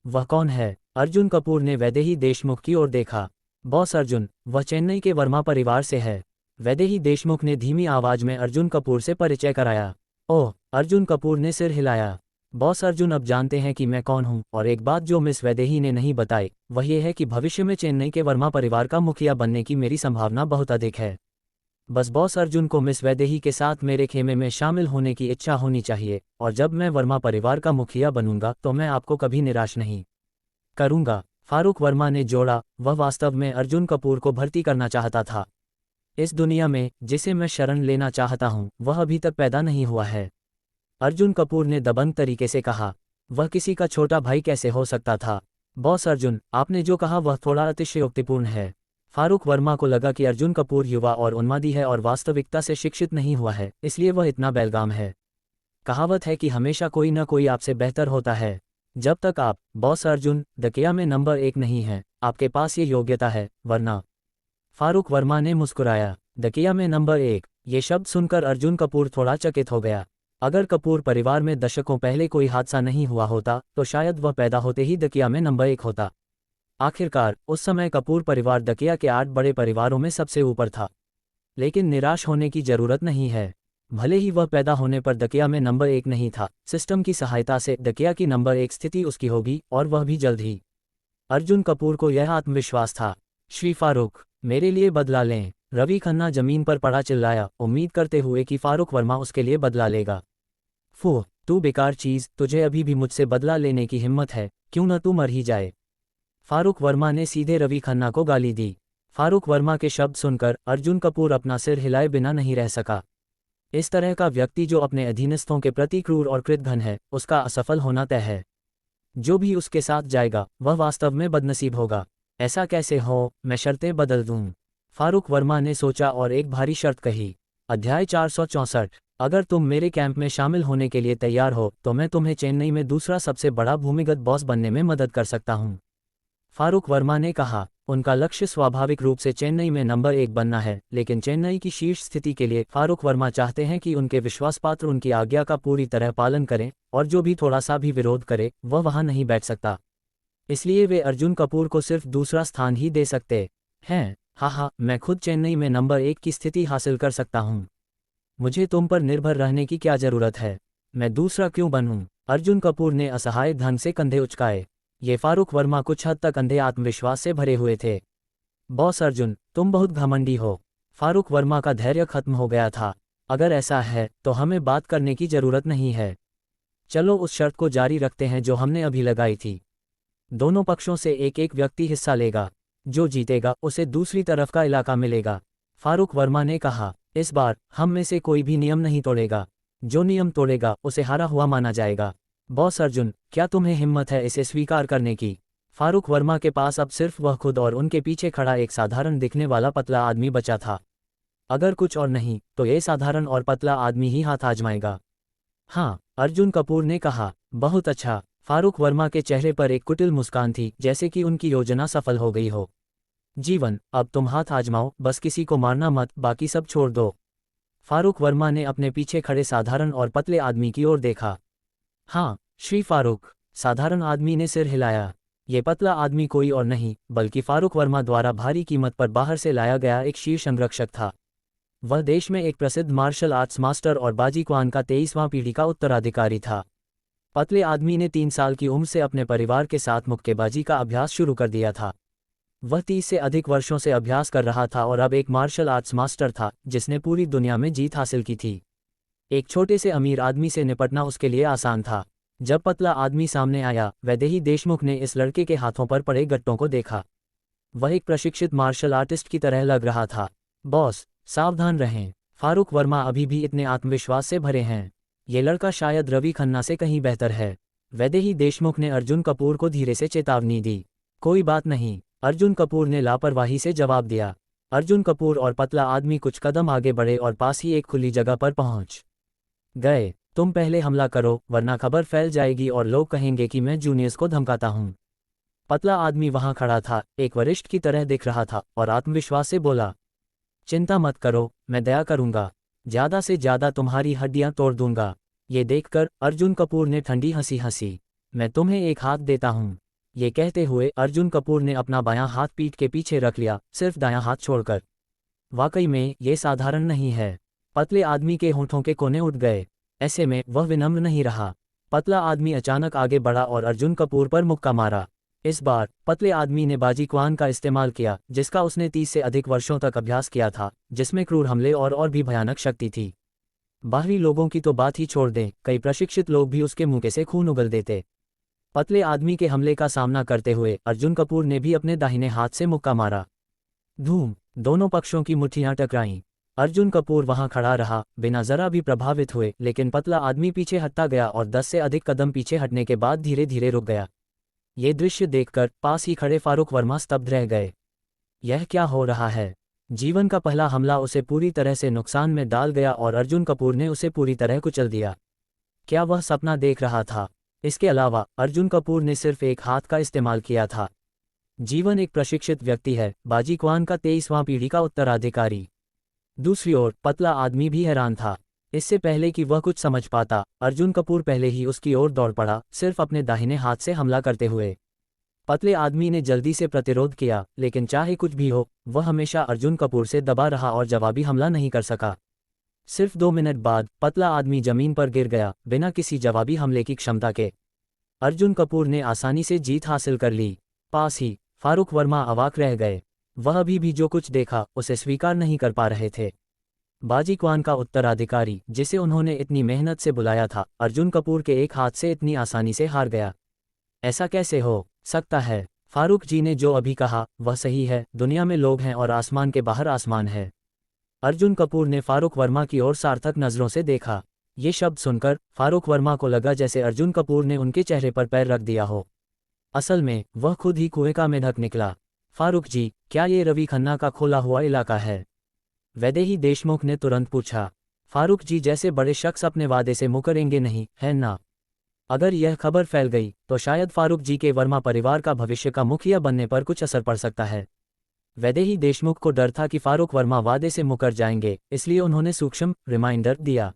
वह कौन है? अर्जुन कपूर ने वैदेही देशमुख की ओर देखा। बॉस अर्जुन, वह चेन्नई के वर्मा परिवार से है। वैदेही देशमुख ने धीमी आवाज में अर्जुन कपूर से परिचय कराया। ओह, अर्जुन कपूर ने सिर हिलाया। बॉस अर्जुन, अब जानते हैं कि मैं कौन हूं, और एक बात जो मिस वैदेही ने नहीं बताई वह ये है कि भविष्य में चेन्नई के वर्मा परिवार का मुखिया बनने की मेरी संभावना बहुत अधिक है। बस बॉस अर्जुन को मिस वैदेही के साथ मेरे खेमे में शामिल होने की इच्छा होनी चाहिए, और जब मैं वर्मा परिवार का मुखिया बनूंगा तो मैं आपको कभी निराश नहीं करूंगा। फारूक वर्मा ने जोड़ा, वह वास्तव में अर्जुन कपूर को भर्ती करना चाहता था। इस दुनिया में जिसे मैं शरण लेना चाहता हूं वह अभी तक पैदा नहीं हुआ है। अर्जुन कपूर ने दबंग तरीके से कहा। वह किसी का छोटा भाई कैसे हो सकता था? बॉस अर्जुन, आपने जो कहा वह थोड़ा अतिशयोक्तिपूर्ण है। फारूक वर्मा को लगा कि अर्जुन कपूर युवा और उन्मादी है और वास्तविकता से शिक्षित नहीं हुआ है, इसलिए वह इतना बेलगाम है। कहावत है कि हमेशा कोई न कोई आपसे बेहतर होता है। जब तक आप, बॉस अर्जुन, दकिया में नंबर 1 नहीं हैं, आपके पास ये योग्यता है, वरना। फारूक वर्मा ने मुस्कुराया। दकिया में नंबर 1, ये शब्द सुनकर अर्जुन कपूर थोड़ा चकित हो गया। अगर कपूर परिवार में दशकों पहले कोई हादसा नहीं हुआ होता तो शायद वह पैदा होते ही दकिया में नंबर 1 होता। आखिरकार उस समय कपूर परिवार दकिया के 8 बड़े परिवारों में सबसे ऊपर था। लेकिन निराश होने की जरूरत नहीं है। भले ही वह पैदा होने पर दकिया में नंबर 1 नहीं था, सिस्टम की सहायता से दकिया की नंबर 1 स्थिति उसकी होगी, और वह भी जल्द ही। अर्जुन कपूर को यह आत्मविश्वास था। श्री फारूक, मेरे लिए बदला लें। रवि खन्ना जमीन पर पड़ा चिल्लाया, उम्मीद करते हुए कि फारूक वर्मा उसके लिए बदला लेगा। फूह, तू बेकार चीज, तुझे अभी भी मुझसे बदला लेने की हिम्मत है, क्यों न तू मर ही जाए। फारूक वर्मा ने सीधे रवि खन्ना को गाली दी। फारूक वर्मा के शब्द सुनकर अर्जुन कपूर अपना सिर हिलाए बिना नहीं रह सका। इस तरह का व्यक्ति जो अपने अधीनस्थों के प्रति क्रूर और कृतघ्न है, उसका असफल होना तय है। जो भी उसके साथ जाएगा वह वास्तव में बदनसीब होगा। ऐसा कैसे हो, मैं शर्तें बदल दूं। फारूक वर्मा ने सोचा और एक भारी शर्त कही। अध्याय 464। अगर तुम मेरे कैंप में शामिल होने के लिए तैयार हो तो मैं तुम्हें चेन्नई में दूसरा सबसे बड़ा भूमिगत बॉस बनने में मदद कर सकता हूं। फारूक वर्मा ने कहा। उनका लक्ष्य स्वाभाविक रूप से चेन्नई में नंबर 1 बनना है, लेकिन चेन्नई की शीर्ष स्थिति के लिए फारूक वर्मा चाहते हैं कि उनके विश्वासपात्र उनकी आज्ञा का पूरी तरह पालन करें, और जो भी थोड़ा सा भी विरोध करे वह वहां नहीं बैठ सकता। इसलिए वे अर्जुन कपूर को सिर्फ दूसरा स्थान ही दे सकते हैं। हाँ, मैं खुद चेन्नई में नंबर 1 की स्थिति हासिल कर सकता हूँ। मुझे तुम पर निर्भर रहने की क्या जरूरत है। मैं दूसरा क्यों बनूं? अर्जुन कपूर ने असहाय ढंग से कंधे उचकाए। ये फारूक वर्मा कुछ हद तक अंधे आत्मविश्वास से भरे हुए थे। बॉस अर्जुन, तुम बहुत घमंडी हो। फारूक वर्मा का धैर्य खत्म हो गया था। अगर ऐसा है तो हमें बात करने की जरूरत नहीं है। चलो उस शर्त को जारी रखते हैं जो हमने अभी लगाई थी। दोनों पक्षों से एक एक व्यक्ति हिस्सा लेगा। जो जीतेगा उसे दूसरी तरफ का इलाका मिलेगा। फारूक वर्मा ने कहा। इस बार हम में से कोई भी नियम नहीं तोड़ेगा। जो नियम तोड़ेगा उसे हारा हुआ माना जाएगा। बॉस अर्जुन, क्या तुम्हें हिम्मत है इसे स्वीकार करने की? फारूक वर्मा के पास अब सिर्फ वह खुद और उनके पीछे खड़ा एक साधारण दिखने वाला पतला आदमी बचा था। अगर कुछ और नहीं तो ये साधारण और पतला आदमी ही हाथ आजमाएगा। हाँ, अर्जुन कपूर ने कहा। बहुत अच्छा। फारूक वर्मा के चेहरे पर एक कुटिल मुस्कान थी, जैसे कि उनकी योजना सफल हो गई हो। जीवन, अब तुम हाथ आजमाओ, बस किसी को मारना मत, बाकी सब छोड़ दो। फारूक वर्मा ने अपने पीछे खड़े साधारण और पतले आदमी की ओर देखा। हाँ, श्री फारूक। साधारण आदमी ने सिर हिलाया। ये पतला आदमी कोई और नहीं बल्कि फारूक वर्मा द्वारा भारी कीमत पर बाहर से लाया गया एक शीर्ष अंगरक्षक था। वह देश में एक प्रसिद्ध मार्शल आर्ट्स मास्टर और बाजी क्वान का 23वां पीढ़ी का उत्तराधिकारी था। पतले आदमी ने 3 साल की उम्र से अपने परिवार के साथ मुक्केबाजी का अभ्यास शुरू कर दिया था। वह 30 से अधिक वर्षों से अभ्यास कर रहा था और अब एक मार्शल आर्ट्स मास्टर था जिसने पूरी दुनिया में जीत हासिल की थी। एक छोटे से अमीर आदमी से निपटना उसके लिए आसान था। जब पतला आदमी सामने आया, वैदेही देशमुख ने इस लड़के के हाथों पर पड़े गट्टों को देखा। वह एक प्रशिक्षित मार्शल आर्टिस्ट की तरह लग रहा था। बॉस, सावधान रहें। फारूक वर्मा अभी भी इतने आत्मविश्वास से भरे हैं। ये लड़का शायद रवि खन्ना से कहीं बेहतर है। वैदेही देशमुख ने अर्जुन कपूर को धीरे से चेतावनी दी। कोई बात नहीं, अर्जुन कपूर ने लापरवाही से जवाब दिया। अर्जुन कपूर और पतला आदमी कुछ कदम आगे बढ़े और पास ही एक खुली जगह पर पहुंच गए। तुम पहले हमला करो, वरना खबर फैल जाएगी और लोग कहेंगे कि मैं जूनियर्स को धमकाता हूं। पतला आदमी वहां खड़ा था, एक वरिष्ठ की तरह दिख रहा था और आत्मविश्वास से बोला। चिंता मत करो, मैं दया करूंगा। ज्यादा से ज्यादा तुम्हारी हड्डियां तोड़ दूंगा। ये देखकर अर्जुन कपूर ने ठंडी हंसी हंसी। मैं तुम्हें एक हाथ देता हूं। ये कहते हुए अर्जुन कपूर ने अपना बायां हाथ पीठ के पीछे रख लिया, सिर्फ दायां हाथ छोड़कर। वाकई में ये साधारण नहीं है। पतले आदमी के होंठों के कोने उठ गए। ऐसे में वह विनम्र नहीं रहा। पतला आदमी अचानक आगे बढ़ा और अर्जुन कपूर पर मुक्का मारा। इस बार पतले आदमी ने बाजी क्वान का इस्तेमाल किया, जिसका उसने 30 से अधिक वर्षों तक अभ्यास किया था, जिसमें क्रूर हमले और भी भयानक शक्ति थी। बाहरी लोगों की तो बात ही छोड़ दें, कई प्रशिक्षित लोग भी उसके मुंह से खून उगल देते। पतले आदमी के हमले का सामना करते हुए अर्जुन कपूर ने भी अपने दाहिने हाथ से मुक्का मारा। धूम, दोनों पक्षों की मुट्ठियां टकराईं। अर्जुन कपूर वहां खड़ा रहा, बिना जरा भी प्रभावित हुए, लेकिन पतला आदमी पीछे हटता गया और 10 से अधिक कदम पीछे हटने के बाद धीरे धीरे रुक गया। ये दृश्य देखकर पास ही खड़े फारूक वर्मा स्तब्ध रह गए। यह क्या हो रहा है? जीवन का पहला हमला उसे पूरी तरह से नुकसान में डाल गया और अर्जुन कपूर ने उसे पूरी तरह कुचल दिया। क्या वह सपना देख रहा था? इसके अलावा अर्जुन कपूर ने सिर्फ एक हाथ का इस्तेमाल किया था। जीवन एक प्रशिक्षित व्यक्ति है, बाजी क्वान का 23वां पीढ़ी का उत्तराधिकारी। दूसरी ओर पतला आदमी भी हैरान था। इससे पहले कि वह कुछ समझ पाता, अर्जुन कपूर पहले ही उसकी ओर दौड़ पड़ा, सिर्फ अपने दाहिने हाथ से हमला करते हुए। पतले आदमी ने जल्दी से प्रतिरोध किया, लेकिन चाहे कुछ भी हो, वह हमेशा अर्जुन कपूर से दबा रहा और जवाबी हमला नहीं कर सका। सिर्फ 2 मिनट बाद पतला आदमी जमीन पर गिर गया, बिना किसी जवाबी हमले की क्षमता के। अर्जुन कपूर ने आसानी से जीत हासिल कर ली। पास ही फारूक वर्मा अवाक रह गए। वह अभी भी जो कुछ देखा उसे स्वीकार नहीं कर पा रहे थे। बाजी क्वान का उत्तराधिकारी, जिसे उन्होंने इतनी मेहनत से बुलाया था, अर्जुन कपूर के एक हाथ से इतनी आसानी से हार गया। ऐसा कैसे हो सकता है? फारूक जी ने जो अभी कहा वह सही है। दुनिया में लोग हैं और आसमान के बाहर आसमान है। अर्जुन कपूर ने फारूक वर्मा की ओर सार्थक नज़रों से देखा। ये शब्द सुनकर फारूक वर्मा को लगा जैसे अर्जुन कपूर ने उनके चेहरे पर पैर रख दिया हो। असल में वह खुद ही कुएं का मेंढक निकला। फारूक जी, क्या ये रवि खन्ना का खोला हुआ इलाका है? वैदेही देशमुख ने तुरंत पूछा। फारूक जी जैसे बड़े शख्स अपने वादे से मुकरेंगे नहीं, है ना? अगर यह खबर फैल गई तो शायद फारूक जी के वर्मा परिवार का भविष्य का मुखिया बनने पर कुछ असर पड़ सकता है। वैदेही देशमुख को डर था कि फारूक वर्मा वादे से मुकर जाएंगे, इसलिए उन्होंने सूक्ष्म रिमाइंडर दिया।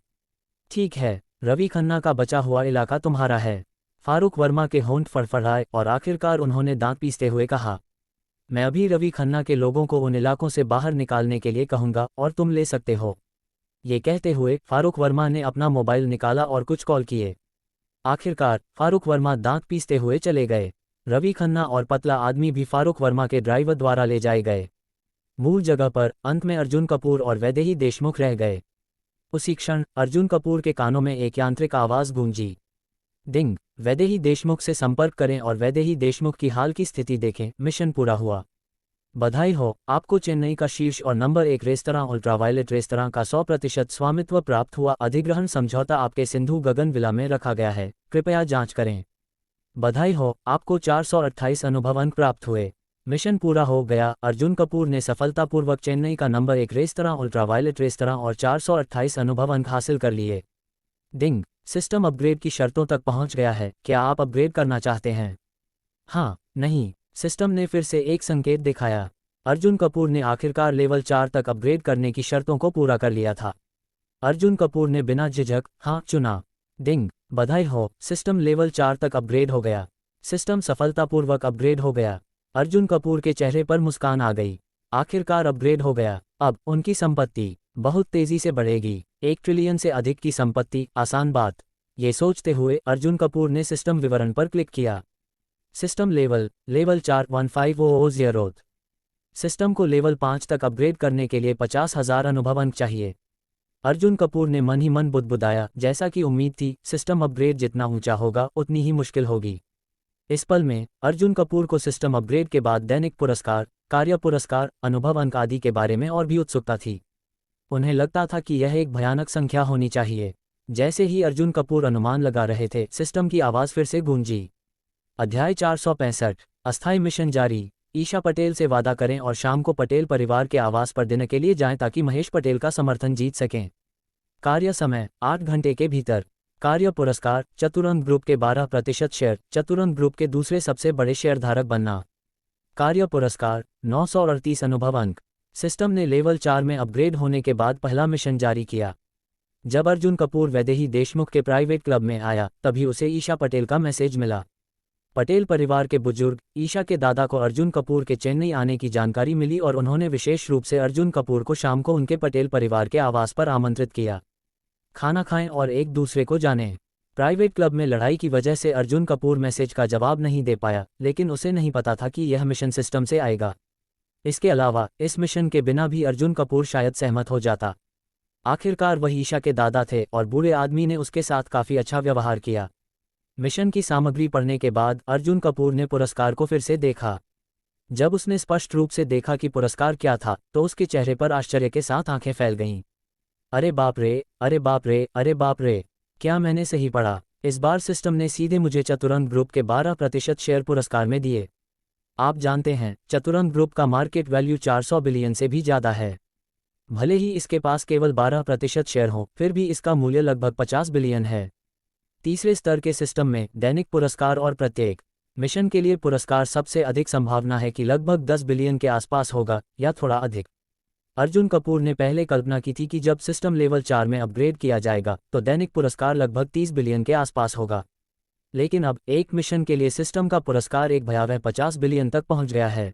ठीक है, रवि खन्ना का बचा हुआ इलाका तुम्हारा है। फारूक वर्मा के होंठ फड़फड़ाए और आखिरकार उन्होंने दांत पीसते हुए कहा, मैं अभी रवि खन्ना के लोगों को उन इलाकों से बाहर निकालने के लिए कहूंगा और तुम ले सकते हो। ये कहते हुए फारूक वर्मा ने अपना मोबाइल निकाला और कुछ कॉल किए। आखिरकार फारूक वर्मा दांत पीसते हुए चले गए। रवि खन्ना और पतला आदमी भी फारूक वर्मा के ड्राइवर द्वारा ले जाए गए। मूल जगह पर अंत में अर्जुन कपूर और वैदेही देशमुख रह गए। उसी क्षण अर्जुन कपूर के कानों में एक यांत्रिक आवाज गूंजी। डिंग, वैदेही देशमुख से संपर्क करें और वैदेही देशमुख की हाल की स्थिति देखें। मिशन पूरा हुआ। बधाई हो, आपको चेन्नई का शीर्ष और नंबर 1 रेस्तरां अल्ट्रावायलेट रेस्तरां का 100% स्वामित्व प्राप्त हुआ। अधिग्रहण समझौता आपके सिंधु गगन विला में रखा गया है, कृपया जांच करें। बधाई हो, आपको 428 अनुभव अंक प्राप्त हुए। मिशन पूरा हो गया। अर्जुन कपूर ने सफलतापूर्वक चेन्नई का नंबर 1 रेस्तरां अल्ट्रावायलेट रेस्तरां और 428 अनुभव अंक हासिल कर लिए। डिंग, सिस्टम अपग्रेड की शर्तों तक पहुंच गया है। क्या आप अपग्रेड करना चाहते हैं? हाँ, नहीं। सिस्टम ने फिर से एक संकेत दिखाया। अर्जुन कपूर ने आखिरकार लेवल 4 तक अपग्रेड करने की शर्तों को पूरा कर लिया था। अर्जुन कपूर ने बिना झिझक हाँ चुना। डिंग, बधाई हो, सिस्टम लेवल 4 तक अपग्रेड हो गया। सिस्टम सफलतापूर्वक अपग्रेड हो गया। अर्जुन कपूर के चेहरे पर मुस्कान आ गई। आखिरकार अपग्रेड हो गया। अब उनकी संपत्ति बहुत तेजी से बढ़ेगी। 1 ट्रिलियन से अधिक की संपत्ति, आसान बात। ये सोचते हुए अर्जुन कपूर ने सिस्टम विवरण पर क्लिक किया। System level 4 1500। सिस्टम को लेवल 5 तक अपग्रेड करने के लिए 50,000 अनुभव अंक चाहिए। अर्जुन कपूर ने मन ही मन बुदबुदाया, जैसा कि उम्मीद थी, सिस्टम अपग्रेड जितना ऊंचा होगा उतनी ही मुश्किल होगी। इस पल में अर्जुन कपूर को सिस्टम अपग्रेड के बाद दैनिक पुरस्कार, कार्य पुरस्कार, अनुभव अंक आदि के बारे में और भी उत्सुकता थी। उन्हें लगता था कि यह एक भयानक संख्या होनी चाहिए। जैसे ही अर्जुन कपूर अनुमान लगा रहे थे, सिस्टम की आवाज़ फिर से गूंजी। अध्याय 465, अस्थायी मिशन जारी। ईशा पटेल से वादा करें और शाम को पटेल परिवार के आवास पर डिनर के लिए जाएं ताकि महेश पटेल का समर्थन जीत सकें। कार्य समय 8 घंटे के भीतर। कार्य पुरस्कार, चतुरंग ग्रुप के 12% शेयर, चतुरंग ग्रुप के दूसरे सबसे बड़े शेयरधारक बनना। कार्य पुरस्कार 938 अनुभव अंक। सिस्टम ने लेवल 4 में अपग्रेड होने के बाद पहला मिशन जारी किया। जब अर्जुन कपूर वैदेही देशमुख के प्राइवेट क्लब में आया तभी उसे ईशा पटेल का मैसेज मिला। पटेल परिवार के बुजुर्ग ईशा के दादा को अर्जुन कपूर के चेन्नई आने की जानकारी मिली और उन्होंने विशेष रूप से अर्जुन कपूर को शाम को उनके पटेल परिवार के आवास पर आमंत्रित किया। खाना खाएं और एक दूसरे को जानें। प्राइवेट क्लब में लड़ाई की वजह से अर्जुन कपूर मैसेज का जवाब नहीं दे पाया, लेकिन उसे नहीं पता था कि यह मिशन सिस्टम से आएगा। इसके अलावा इस मिशन के बिना भी अर्जुन कपूर शायद सहमत हो जाता। आखिरकार वह ईशा के दादा थे और बूढ़े आदमी ने उसके साथ काफ़ी अच्छा व्यवहार किया। मिशन की सामग्री पढ़ने के बाद अर्जुन कपूर ने पुरस्कार को फिर से देखा। जब उसने स्पष्ट रूप से देखा कि पुरस्कार क्या था तो उसके चेहरे पर आश्चर्य के साथ आंखें फैल गईं। अरे बाप रे, अरे बाप रे, अरे बाप रे, क्या मैंने सही पढ़ा? इस बार सिस्टम ने सीधे मुझे चतुरंग ग्रुप के 12% शेयर पुरस्कार में दिए। आप जानते हैं, चतुरंग ग्रुप का मार्केट वैल्यू 400 बिलियन से भी ज़्यादा है। भले ही इसके पास केवल 12% शेयर हो, फिर भी इसका मूल्य लगभग 50 बिलियन है। तीसरे स्तर के सिस्टम में दैनिक पुरस्कार और प्रत्येक मिशन के लिए पुरस्कार सबसे अधिक संभावना है कि लगभग 10 बिलियन के आसपास होगा या थोड़ा अधिक। अर्जुन कपूर ने पहले कल्पना की थी कि जब सिस्टम लेवल 4 में अपग्रेड किया जाएगा तो दैनिक पुरस्कार लगभग 30 बिलियन के आसपास होगा, लेकिन अब एक मिशन के लिए सिस्टम का पुरस्कार एक भयावह 50 बिलियन तक पहुंच गया है।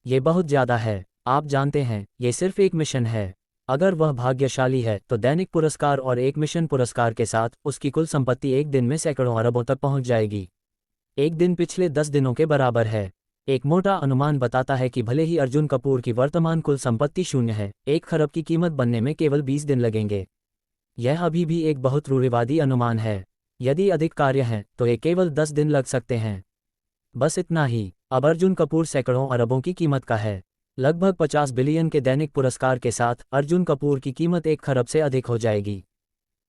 ये बहुत ज़्यादा है। आप जानते हैं, ये सिर्फ एक मिशन है। अगर वह भाग्यशाली है तो दैनिक पुरस्कार और एक मिशन पुरस्कार के साथ उसकी कुल संपत्ति एक दिन में सैकड़ों अरबों तक पहुंच जाएगी। एक दिन पिछले 10 दिनों के बराबर है। एक मोटा अनुमान बताता है कि भले ही अर्जुन कपूर की वर्तमान कुल संपत्ति शून्य है, 1 खरब की कीमत बनने में केवल 20 दिन लगेंगे। यह अभी भी एक बहुत रूढ़िवादी अनुमान है। यदि अधिक कार्य हैं तो ये केवल 10 दिन लग सकते हैं। बस इतना ही। अब अर्जुन कपूर सैकड़ों अरबों की कीमत का है। लगभग 50 बिलियन के दैनिक पुरस्कार के साथ अर्जुन कपूर की कीमत 1 खरब से अधिक हो जाएगी।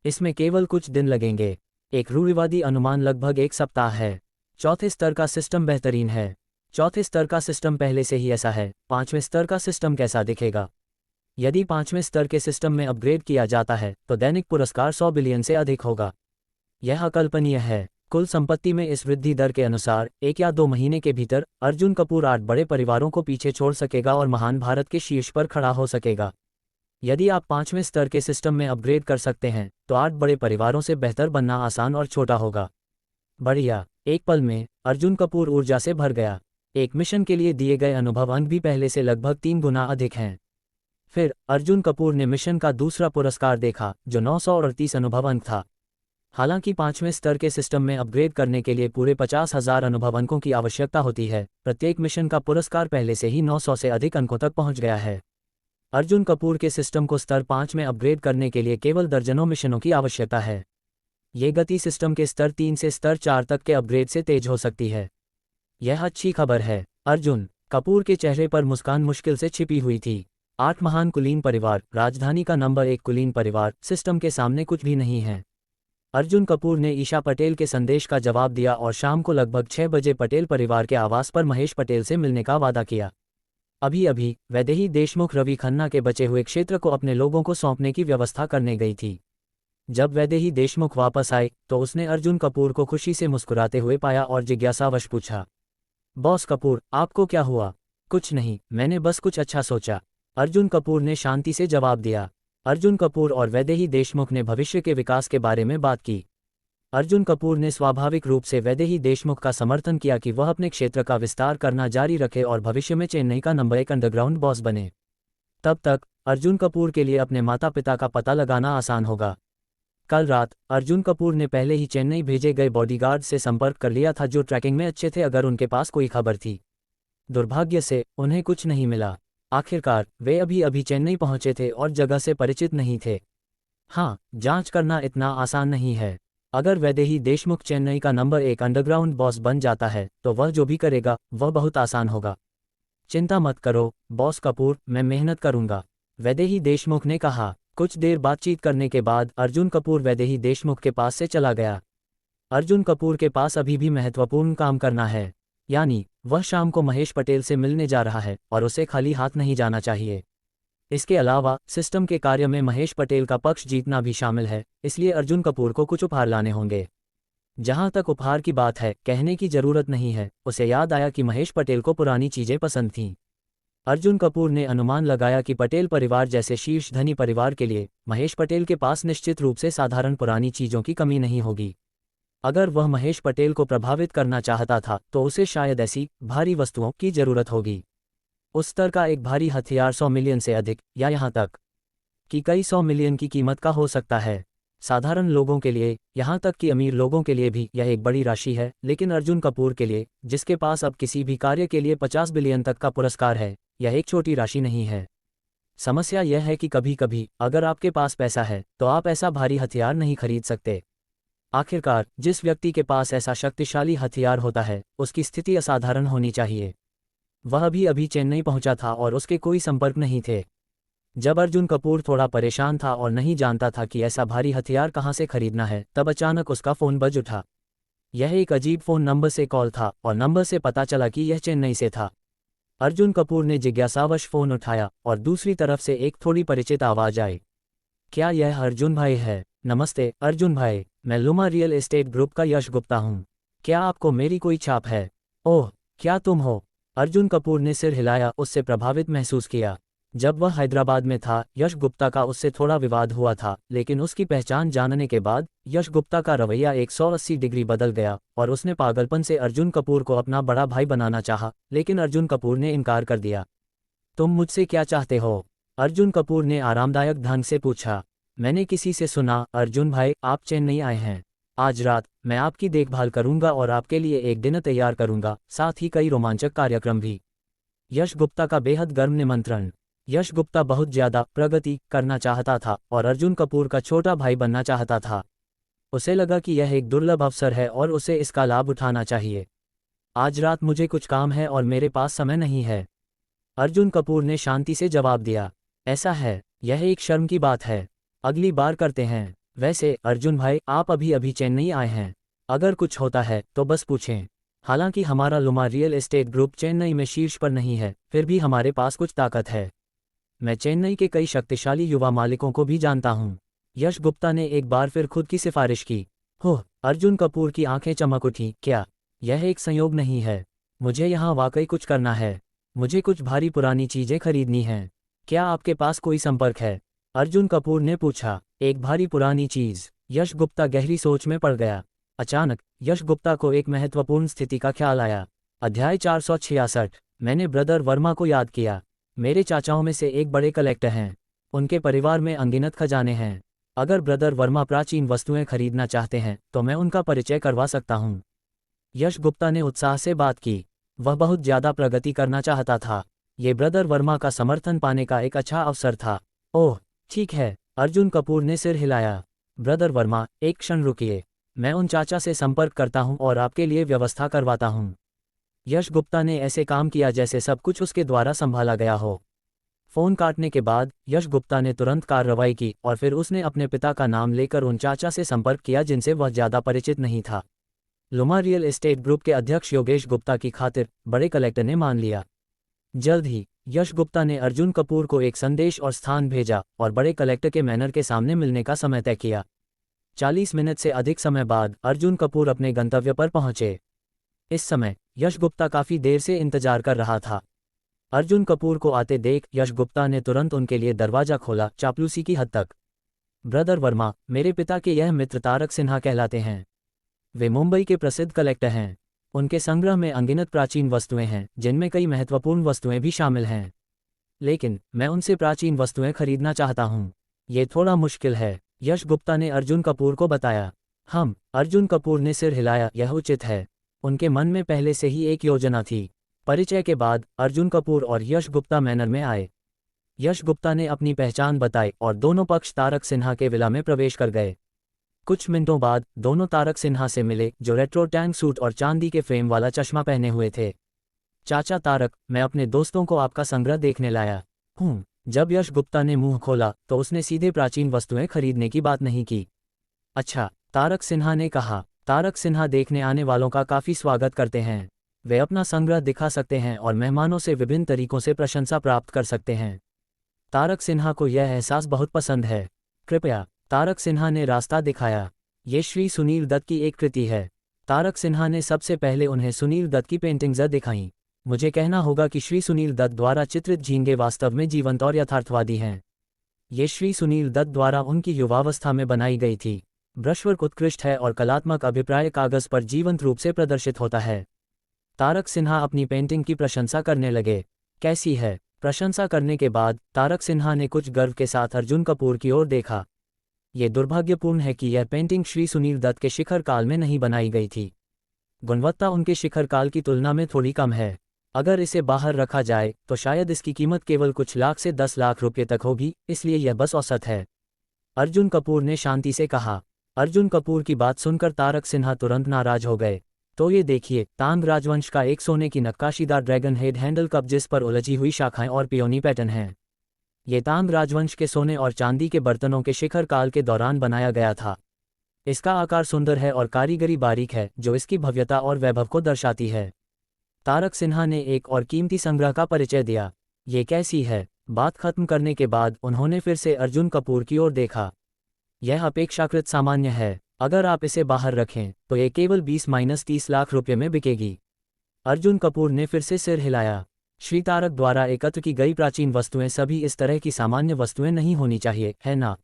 इसमें केवल कुछ दिन लगेंगे। एक रूढ़िवादी अनुमान लगभग 1 सप्ताह है। चौथे स्तर का सिस्टम बेहतरीन है। चौथे स्तर का सिस्टम पहले से ही ऐसा है। 5वें स्तर का सिस्टम कैसा दिखेगा? यदि 5वें स्तर के सिस्टम में अपग्रेड किया जाता है तो दैनिक पुरस्कार 100 बिलियन से अधिक होगा। यह अकल्पनीय है। कुल संपत्ति में इस वृद्धि दर के अनुसार 1 या 2 महीने के भीतर अर्जुन कपूर 8 बड़े परिवारों को पीछे छोड़ सकेगा और महान भारत के शीर्ष पर खड़ा हो सकेगा। यदि आप 5वें स्तर के सिस्टम में अपग्रेड कर सकते हैं तो 8 बड़े परिवारों से बेहतर बनना आसान और छोटा होगा। बढ़िया। एक पल में अर्जुन कपूर ऊर्जा से भर गया। एक मिशन के लिए दिए गए अनुभव अंक भी पहले से लगभग 3 गुना अधिक हैं। फिर अर्जुन कपूर ने मिशन का दूसरा पुरस्कार देखा जो 938 अनुभव अंक था। हालांकि 5वें स्तर के सिस्टम में अपग्रेड करने के लिए पूरे 50,000 अनुभव अंकों की आवश्यकता होती है। प्रत्येक मिशन का पुरस्कार पहले से ही 900 से अधिक अंकों तक पहुंच गया है। अर्जुन कपूर के सिस्टम को स्तर 5 में अपग्रेड करने के लिए केवल दर्जनों मिशनों की आवश्यकता है। ये गति सिस्टम के स्तर 3 से स्तर 4 तक के अपग्रेड से तेज हो सकती है। यह अच्छी खबर है। अर्जुन कपूर के चेहरे पर मुस्कान मुश्किल से छिपी हुई थी। 8 महान कुलीन परिवार, राजधानी का नंबर 1 कुलीन परिवार, सिस्टम के सामने कुछ भी नहीं है। अर्जुन कपूर ने ईशा पटेल के संदेश का जवाब दिया और शाम को लगभग 6 बजे पटेल परिवार के आवास पर महेश पटेल से मिलने का वादा किया। अभी अभी वैदेही देशमुख रवि खन्ना के बचे हुए क्षेत्र को अपने लोगों को सौंपने की व्यवस्था करने गई थी। जब वैदेही देशमुख वापस आए तो उसने अर्जुन कपूर को खुशी से मुस्कुराते हुए पाया और जिज्ञासावश पूछा, बॉस कपूर, आपको क्या हुआ? कुछ नहीं, मैंने बस कुछ अच्छा सोचा, अर्जुन कपूर ने शांति से जवाब दिया। अर्जुन कपूर और वैदेही देशमुख ने भविष्य के विकास के बारे में बात की। अर्जुन कपूर ने स्वाभाविक रूप से वैदेही देशमुख का समर्थन किया कि वह अपने क्षेत्र का विस्तार करना जारी रखे और भविष्य में चेन्नई का नंबर 1 अंडरग्राउंड बॉस बने। तब तक अर्जुन कपूर के लिए अपने माता पिता का पता लगाना आसान होगा। कल रात अर्जुन कपूर ने पहले ही चेन्नई भेजे गए बॉडीगार्ड से संपर्क कर लिया था जो ट्रैकिंग में अच्छे थे अगर उनके पास कोई खबर थी। दुर्भाग्य से उन्हें कुछ नहीं मिला। आखिरकार वे अभी अभी चेन्नई पहुंचे थे और जगह से परिचित नहीं थे। हाँ, जांच करना इतना आसान नहीं है। अगर वैदेही देशमुख चेन्नई का नंबर 1 अंडरग्राउंड बॉस बन जाता है तो वह जो भी करेगा वह बहुत आसान होगा। चिंता मत करो बॉस कपूर, मैं मेहनत करूंगा, वैदेही देशमुख ने कहा। कुछ देर बातचीत करने के बाद अर्जुन कपूर वैदेही देशमुख के पास से चला गया। अर्जुन कपूर के पास अभी भी महत्वपूर्ण काम करना है, यानी वह शाम को महेश पटेल से मिलने जा रहा है और उसे खाली हाथ नहीं जाना चाहिए। इसके अलावा सिस्टम के कार्य में महेश पटेल का पक्ष जीतना भी शामिल है, इसलिए अर्जुन कपूर को कुछ उपहार लाने होंगे। जहां तक उपहार की बात है, कहने की जरूरत नहीं है, उसे याद आया कि महेश पटेल को पुरानी चीजें पसंद थीं। अर्जुन कपूर ने अनुमान लगाया कि पटेल परिवार जैसे शीर्ष धनी परिवार के लिए महेश पटेल के पास निश्चित रूप से साधारण पुरानी चीजों की कमी नहीं होगी। अगर वह महेश पटेल को प्रभावित करना चाहता था तो उसे शायद ऐसी भारी वस्तुओं की जरूरत होगी। उस स्तर का एक भारी हथियार 100 मिलियन से अधिक या यहाँ तक कि कई 100 मिलियन की कीमत का हो सकता है। साधारण लोगों के लिए, यहाँ तक कि अमीर लोगों के लिए भी यह एक बड़ी राशि है, लेकिन अर्जुन कपूर के लिए, जिसके पास अब किसी भी कार्य के लिए 50 बिलियन तक का पुरस्कार है, यह एक छोटी राशि नहीं है। समस्या यह है कि कभी कभी अगर आपके पास पैसा है तो आप ऐसा भारी हथियार नहीं खरीद सकते। आखिरकार जिस व्यक्ति के पास ऐसा शक्तिशाली हथियार होता है उसकी स्थिति असाधारण होनी चाहिए। वह भी अभी चेन्नई पहुंचा था और उसके कोई संपर्क नहीं थे। जब अर्जुन कपूर थोड़ा परेशान था और नहीं जानता था कि ऐसा भारी हथियार कहां से खरीदना है, तब अचानक उसका फोन बज उठा। यह एक अजीब फोन नंबर से कॉल था और नंबर से पता चला कि यह चेन्नई से था। अर्जुन कपूर ने जिज्ञासावश फोन उठाया और दूसरी तरफ से एक थोड़ी परिचित आवाज आई। क्या यह अर्जुन भाई है? नमस्ते अर्जुन भाई, मैं लुमा रियल एस्टेट ग्रुप का यश गुप्ता हूँ। क्या आपको मेरी कोई छाप है? ओह, क्या तुम हो? अर्जुन कपूर ने सिर हिलाया, उससे प्रभावित महसूस किया। जब वह हैदराबाद में था, यश गुप्ता का उससे थोड़ा विवाद हुआ था, लेकिन उसकी पहचान जानने के बाद यश गुप्ता का रवैया 180 डिग्री बदल गया और उसने पागलपन से अर्जुन कपूर को अपना बड़ा भाई बनाना चाहा, लेकिन अर्जुन कपूर ने इनकार कर दिया। तुम मुझसे क्या चाहते हो? अर्जुन कपूर ने आरामदायक ढंग से पूछा। मैंने किसी से सुना, अर्जुन भाई आप चेन्नई आए हैं। आज रात मैं आपकी देखभाल करूंगा और आपके लिए एक डिनर तैयार करूंगा, साथ ही कई रोमांचक कार्यक्रम भी। यश गुप्ता का बेहद गर्म निमंत्रण। यश गुप्ता बहुत ज्यादा प्रगति करना चाहता था और अर्जुन कपूर का छोटा भाई बनना चाहता था। उसे लगा कि यह एक दुर्लभ अवसर है और उसे इसका लाभ उठाना चाहिए। आज रात मुझे कुछ काम है और मेरे पास समय नहीं है, अर्जुन कपूर ने शांति से जवाब दिया। ऐसा है, यह एक शर्म की बात है, अगली बार करते हैं। वैसे अर्जुन भाई आप अभी अभी चेन्नई आए हैं, अगर कुछ होता है तो बस पूछें। हालांकि हमारा Luma real estate group Chennai में शीर्ष पर नहीं है, फिर भी हमारे पास कुछ ताकत है। मैं चेन्नई के कई शक्तिशाली युवा मालिकों को भी जानता हूं। यश गुप्ता ने एक बार फिर खुद की सिफारिश की। हो, अर्जुन कपूर की आंखें चमक उठी। क्या यह एक संयोग नहीं है? मुझे यहाँ वाकई कुछ करना है। मुझे कुछ भारी पुरानी चीजें खरीदनी हैं। क्या आपके पास कोई संपर्क है? अर्जुन कपूर ने पूछा। एक भारी पुरानी चीज? यश गुप्ता गहरी सोच में पड़ गया। अचानक यश गुप्ता को एक महत्वपूर्ण स्थिति का ख्याल आया। अध्याय 466। मैंने ब्रदर वर्मा को याद किया। मेरे चाचाओं में से एक बड़े कलेक्टर हैं। उनके परिवार में अनगिनत खजाने हैं। अगर ब्रदर वर्मा प्राचीन वस्तुएं खरीदना चाहते हैं तो मैं उनका परिचय करवा सकता हूं। यश गुप्ता ने उत्साह से बात की। वह बहुत ज्यादा प्रगति करना चाहता था। ये ब्रदर वर्मा का समर्थन पाने का एक अच्छा अवसर था। ओह ठीक है, अर्जुन कपूर ने सिर हिलाया। ब्रदर वर्मा, एक क्षण रुकिए, मैं उन चाचा से संपर्क करता हूं और आपके लिए व्यवस्था करवाता हूं। यश गुप्ता ने ऐसे काम किया जैसे सब कुछ उसके द्वारा संभाला गया हो। फोन काटने के बाद यश गुप्ता ने तुरंत कार्रवाई की और फिर उसने अपने पिता का नाम लेकर उन चाचा से संपर्क किया जिनसे वह ज्यादा परिचित नहीं था। लुमा रियल एस्टेट ग्रुप के अध्यक्ष योगेश गुप्ता की खातिर बड़े कलेक्टर ने मान लिया। जल्द ही यश गुप्ता ने अर्जुन कपूर को एक संदेश और स्थान भेजा और बड़े कलेक्टर के मैनर के सामने मिलने का समय तय किया। 40 मिनट से अधिक समय बाद अर्जुन कपूर अपने गंतव्य पर पहुंचे। इस समय यश गुप्ता काफी देर से इंतजार कर रहा था। अर्जुन कपूर को आते देख यश गुप्ता ने तुरंत उनके लिए दरवाजा खोला, चापलूसी की हद तक। ब्रदर वर्मा, मेरे पिता के यह मित्र तारक सिन्हा कहलाते हैं। वे मुंबई के प्रसिद्ध कलेक्टर हैं। उनके संग्रह में अनगिनत प्राचीन वस्तुएं हैं, जिनमें कई महत्वपूर्ण वस्तुएं भी शामिल हैं। लेकिन मैं उनसे प्राचीन वस्तुएं खरीदना चाहता हूं। ये थोड़ा मुश्किल है, यश गुप्ता ने अर्जुन कपूर को बताया। अर्जुन कपूर ने सिर हिलाया। यह उचित है। उनके मन में पहले से ही एक योजना थी। परिचय के बाद अर्जुन कपूर और यश गुप्ता मैनर में आए। यश गुप्ता ने अपनी पहचान बताई और दोनों पक्ष तारक सिन्हा के विला में प्रवेश कर गए। कुछ मिनटों बाद दोनों तारक सिन्हा से मिले, जो रेट्रो टैंक सूट और चांदी के फ्रेम वाला चश्मा पहने हुए थे। चाचा तारक, मैं अपने दोस्तों को आपका संग्रह देखने लाया हूँ। जब यश गुप्ता ने मुंह खोला तो उसने सीधे प्राचीन वस्तुएं खरीदने की बात नहीं की। अच्छा, तारक सिन्हा ने कहा। तारक सिन्हा देखने आने वालों का काफी स्वागत करते हैं। वे अपना संग्रह दिखा सकते हैं और मेहमानों से विभिन्न तरीकों से प्रशंसा प्राप्त कर सकते हैं। तारक सिन्हा को यह एहसास बहुत पसंद है। कृपया, तारक सिन्हा ने रास्ता दिखाया। ये श्री सुनील दत्त की एक कृति है। तारक सिन्हा ने सबसे पहले उन्हें सुनील दत्त की पेंटिंग्स दिखाईं। मुझे कहना होगा कि श्री सुनील दत्त द्वारा चित्रित झींगे वास्तव में जीवंत और यथार्थवादी हैं। ये श्री सुनील दत्त द्वारा उनकी युवावस्था में बनाई गई थी। ब्रशवर्क उत्कृष्ट है और कलात्मक अभिप्राय कागज पर जीवंत रूप से प्रदर्शित होता है। तारक सिन्हा अपनी पेंटिंग की प्रशंसा करने लगे। कैसी है? प्रशंसा करने के बाद तारक सिन्हा ने कुछ गर्व के साथ अर्जुन कपूर की ओर देखा। ये दुर्भाग्यपूर्ण है कि यह पेंटिंग श्री सुनील दत्त के शिखर काल में नहीं बनाई गई थी। गुणवत्ता उनके शिखर काल की तुलना में थोड़ी कम है। अगर इसे बाहर रखा जाए तो शायद इसकी कीमत केवल कुछ लाख से 10 लाख रुपये तक होगी, इसलिए यह बस औसत है, अर्जुन कपूर ने शांति से कहा। अर्जुन कपूर की बात सुनकर तारक सिन्हा तुरंत नाराज हो गए। तो ये देखिए, तांग राजवंश का एक सोने की नक्काशीदार ड्रैगन हेड हैंडल कप जिस पर उलझी हुई शाखाएं और पियोनी पैटर्न हैं। ये तांग राजवंश के सोने और चांदी के बर्तनों के शिखर काल के दौरान बनाया गया था। इसका आकार सुंदर है और कारीगरी बारीक है, जो इसकी भव्यता और वैभव को दर्शाती है। तारक सिन्हा ने एक और कीमती संग्रह का परिचय दिया। ये कैसी है? बात खत्म करने के बाद उन्होंने फिर से अर्जुन कपूर की ओर देखा। यह अपेक्षाकृत सामान्य है। अगर आप इसे बाहर रखें तो ये केवल 20-30 लाख रुपये में बिकेगी। अर्जुन कपूर ने फिर से सिर हिलाया। श्री तारक द्वारा एकत्र की गई प्राचीन वस्तुएं सभी इस तरह की सामान्य वस्तुएं नहीं होनी चाहिए, है ना?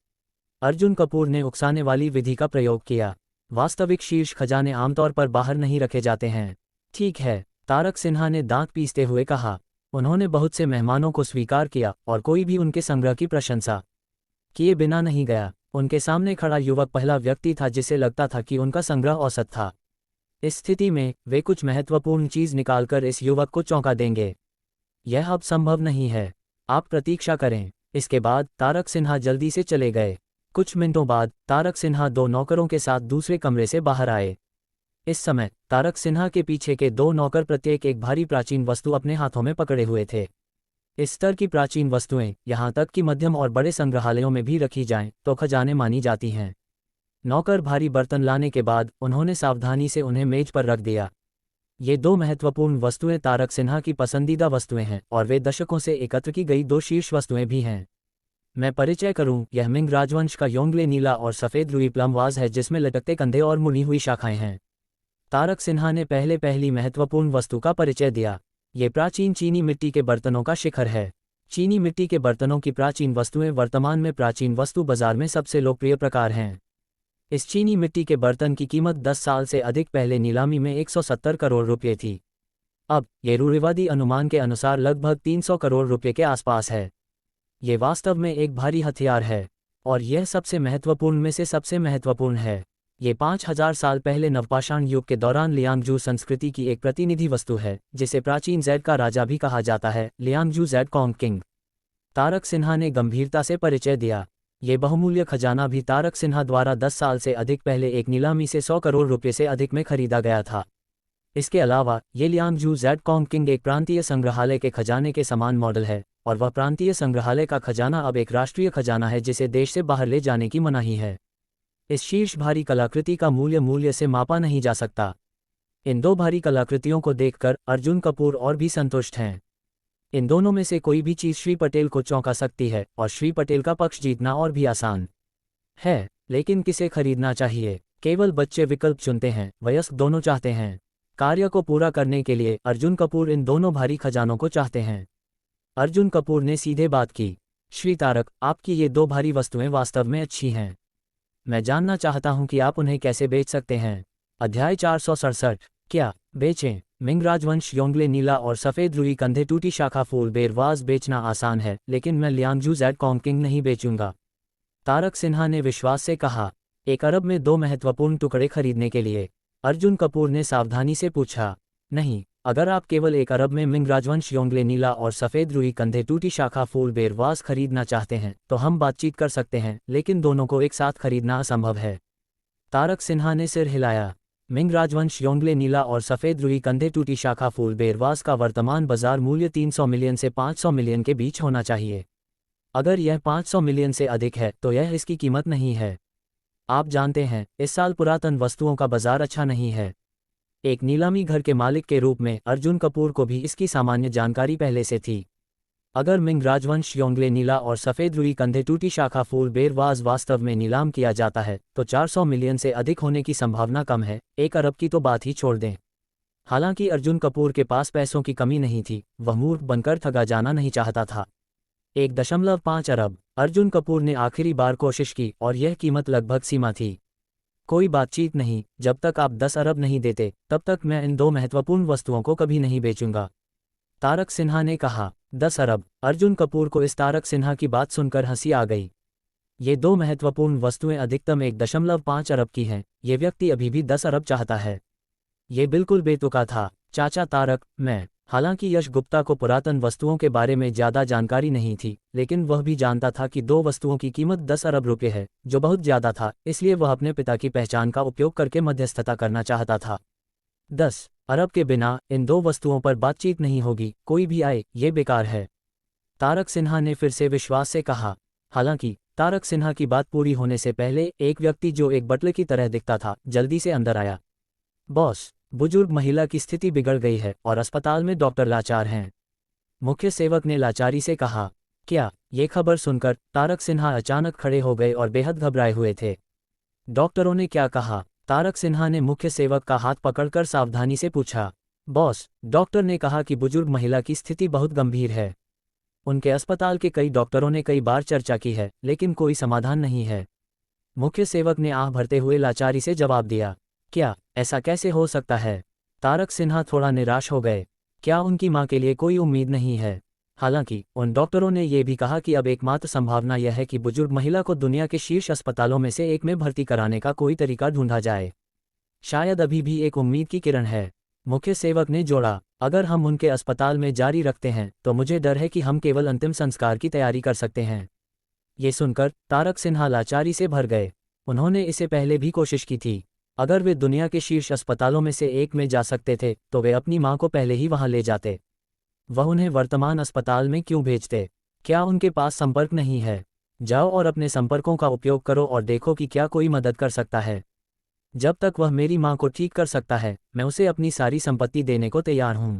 अर्जुन कपूर ने उकसाने वाली विधि का प्रयोग किया। वास्तविक शीर्ष खजाने आमतौर पर बाहर नहीं रखे जाते हैं। ठीक है, तारक सिन्हा ने दांत पीसते हुए कहा। उन्होंने बहुत से मेहमानों को स्वीकार किया और कोई भी उनके संग्रह की प्रशंसा किए बिना नहीं गया। उनके सामने खड़ा युवक पहला व्यक्ति था जिसे लगता था कि उनका संग्रह औसत था। इस स्थिति में वे कुछ महत्वपूर्ण चीज निकालकर इस युवक को चौंका देंगे। यह अब संभव नहीं है, आप प्रतीक्षा करें। इसके बाद तारक सिन्हा जल्दी से चले गए। कुछ मिनटों बाद तारक सिन्हा 2 नौकरों के साथ दूसरे कमरे से बाहर आए। इस समय तारक सिन्हा के पीछे के 2 नौकर प्रत्येक एक भारी प्राचीन वस्तु अपने हाथों में पकड़े हुए थे। इस स्तर की प्राचीन वस्तुएं यहाँ तक कि मध्यम और बड़े संग्रहालयों में भी रखी जाएं तो खजाने मानी जाती हैं। नौकर भारी बर्तन लाने के बाद उन्होंने सावधानी से उन्हें मेज पर रख दिया। ये 2 महत्वपूर्ण वस्तुएं तारक सिन्हा की पसंदीदा वस्तुएं हैं और वे दशकों से एकत्र की गई 2 शीर्ष वस्तुएं भी हैं। मैं परिचय करूं, यह मिंग राजवंश का योंगले नीला और सफ़ेद रुई प्लम वाज है जिसमें लटकते कंधे और मुड़ी हुई शाखाएं हैं। तारक सिन्हा ने पहली महत्वपूर्ण वस्तु का परिचय दिया। ये प्राचीन चीनी मिट्टी के बर्तनों का शिखर है। चीनी मिट्टी के बर्तनों की प्राचीन वस्तुएं वर्तमान में प्राचीन वस्तु बाजार में सबसे लोकप्रिय प्रकार हैं। इस चीनी मिट्टी के बर्तन की कीमत 10 साल से अधिक पहले नीलामी में 170 करोड़ रुपये थी। अब ये रूढ़िवादी अनुमान के अनुसार लगभग 300 करोड़ रुपये के आसपास है। ये वास्तव में एक भारी हथियार है और यह सबसे महत्वपूर्ण में से सबसे महत्वपूर्ण है। ये 5000 साल पहले नवपाषाण युग के दौरान लियांगजू संस्कृति की एक प्रतिनिधि वस्तु है जिसे प्राचीन जैड का राजा भी कहा जाता है, Liangzhu jade cong king. Tarak Sinha ने गंभीरता से परिचय दिया। ये बहुमूल्य खजाना भी तारक सिन्हा द्वारा 10 साल से अधिक पहले एक नीलामी से 100 करोड़ रुपये से अधिक में खरीदा गया था। इसके अलावा ये लियांगजू जैड कॉन्ग किंग एक प्रांतीय संग्रहालय के खजाने के समान मॉडल है और वह प्रांतीय संग्रहालय का खजाना अब एक राष्ट्रीय खजाना है जिसे देश से बाहर ले जाने की मनाही है। इस शीर्ष भारी कलाकृति का मूल्य से मापा नहीं जा सकता। इन 2 भारी कलाकृतियों को देखकर अर्जुन कपूर और भी संतुष्ट हैं। इन दोनों में से कोई भी चीज़ श्री पटेल को चौंका सकती है और श्री पटेल का पक्ष जीतना और भी आसान है। लेकिन किसे खरीदना चाहिए? केवल बच्चे विकल्प चुनते हैं, वयस्क दोनों चाहते हैं। कार्य को पूरा करने के लिए अर्जुन कपूर इन दोनों भारी खजानों को चाहते हैं। अर्जुन कपूर ने सीधे बात की, श्री तारक, आपकी ये 2 भारी वस्तुएं वास्तव में अच्छी हैं। मैं जानना चाहता हूं कि आप उन्हें कैसे बेच सकते हैं। अध्याय 467। क्या बेचें? मिंग राजवंश योंगले नीला और सफ़ेद रुई कंधे टूटी शाखा फूल बेरवाज बेचना आसान है, लेकिन मैं लियांगजू जैड कॉन्ग किंग नहीं बेचूंगा, तारक सिन्हा ने विश्वास से कहा। 1 अरब में 2 महत्वपूर्ण टुकड़े खरीदने के लिए? अर्जुन कपूर ने सावधानी से पूछा। नहीं, अगर आप केवल 1 अरब में मिंग राजवंश योंगले नीला और सफ़ेद रुई कंधे टूटी शाखा फूल बेरवास खरीदना चाहते हैं तो हम बातचीत कर सकते हैं, लेकिन दोनों को एक साथ खरीदना असंभव है। तारक सिन्हा ने सिर हिलाया। मिंग राजवंश योंगले नीला और सफ़ेद रुई कंधे टूटी शाखा फूल बेरवास का वर्तमान बाजार मूल्य 300 मिलियन से 500 मिलियन के बीच होना चाहिए। अगर यह 500 मिलियन से अधिक है तो यह इसकी कीमत नहीं है। आप जानते हैं, इस साल पुरातन वस्तुओं का बाजार अच्छा नहीं है। एक नीलामी घर के मालिक के रूप में अर्जुन कपूर को भी इसकी सामान्य जानकारी पहले से थी। अगर मिंग राजवंश योंगले नीला और सफ़ेद रुई कंधे टूटी शाखा फूल बेरवाज वास्तव में नीलाम किया जाता है तो 400 मिलियन से अधिक होने की संभावना कम है। 1 अरब की तो बात ही छोड़ दें। हालांकि अर्जुन कपूर के पास पैसों की कमी नहीं थी, वह मूर्ख बनकर ठगा जाना नहीं चाहता था। 1.5 अरब। अर्जुन कपूर ने आखिरी बार कोशिश की और यह कीमत लगभग सीमा थी। कोई बातचीत नहीं, जब तक आप 10 अरब नहीं देते तब तक मैं इन 2 महत्वपूर्ण वस्तुओं को कभी नहीं बेचूंगा, तारक सिन्हा ने कहा। 10 अरब। अर्जुन कपूर को इस तारक सिन्हा की बात सुनकर हंसी आ गई। ये 2 महत्वपूर्ण वस्तुएं अधिकतम 1.5 अरब की हैं। ये व्यक्ति अभी भी 10 अरब चाहता है। ये बिल्कुल बेतुका था। चाचा तारक, मैं हालांकि यश गुप्ता को पुरातन वस्तुओं के बारे में ज़्यादा जानकारी नहीं थी, लेकिन वह भी जानता था कि 2 वस्तुओं की कीमत 10 अरब रुपये है, जो बहुत ज़्यादा था। इसलिए वह अपने पिता की पहचान का उपयोग करके मध्यस्थता करना चाहता था। 10 अरब के बिना इन 2 वस्तुओं पर बातचीत नहीं होगी, कोई भी आए, ये बेकार है, तारक सिन्हा ने फिर से विश्वास से कहा। हालांकि तारक सिन्हा की बात पूरी होने से पहले एक व्यक्ति जो एक बटले की तरह दिखता था जल्दी से अंदर आया। बॉस, बुजुर्ग महिला की स्थिति बिगड़ गई है और अस्पताल में डॉक्टर लाचार हैं, मुख्य सेवक ने लाचारी से कहा। क्या? ये खबर सुनकर तारक सिन्हा अचानक खड़े हो गए और बेहद घबराए हुए थे। डॉक्टरों ने क्या कहा? तारक सिन्हा ने मुख्य सेवक का हाथ पकड़कर सावधानी से पूछा। बॉस, डॉक्टर ने कहा कि बुजुर्ग महिला की स्थिति बहुत गंभीर है। उनके अस्पताल के कई डॉक्टरों ने कई बार चर्चा की है, लेकिन कोई समाधान नहीं है, मुख्य सेवक ने आह भरते हुए लाचारी से जवाब दिया। क्या? ऐसा कैसे हो सकता है? तारक सिन्हा थोड़ा निराश हो गए। क्या उनकी मां के लिए कोई उम्मीद नहीं है? हालांकि उन डॉक्टरों ने यह भी कहा कि अब एकमात्र संभावना यह है कि बुजुर्ग महिला को दुनिया के शीर्ष अस्पतालों में से एक में भर्ती कराने का कोई तरीका ढूंढा जाए। शायद अभी भी एक उम्मीद की किरण है, मुख्य सेवक ने जोड़ा। अगर हम उनके अस्पताल में जारी रखते हैं तो मुझे डर है कि हम केवल अंतिम संस्कार की तैयारी कर सकते हैं। ये सुनकर तारक सिन्हा लाचारी से भर गए। उन्होंने इसे पहले भी कोशिश की थी। अगर वे दुनिया के शीर्ष अस्पतालों में से एक में जा सकते थे तो वे अपनी मां को पहले ही वहां ले जाते। वह उन्हें वर्तमान अस्पताल में क्यों भेजते? क्या उनके पास संपर्क नहीं है? जाओ और अपने संपर्कों का उपयोग करो और देखो कि क्या कोई मदद कर सकता है। जब तक वह मेरी मां को ठीक कर सकता है, मैं उसे अपनी सारी संपत्ति देने को तैयार हूं।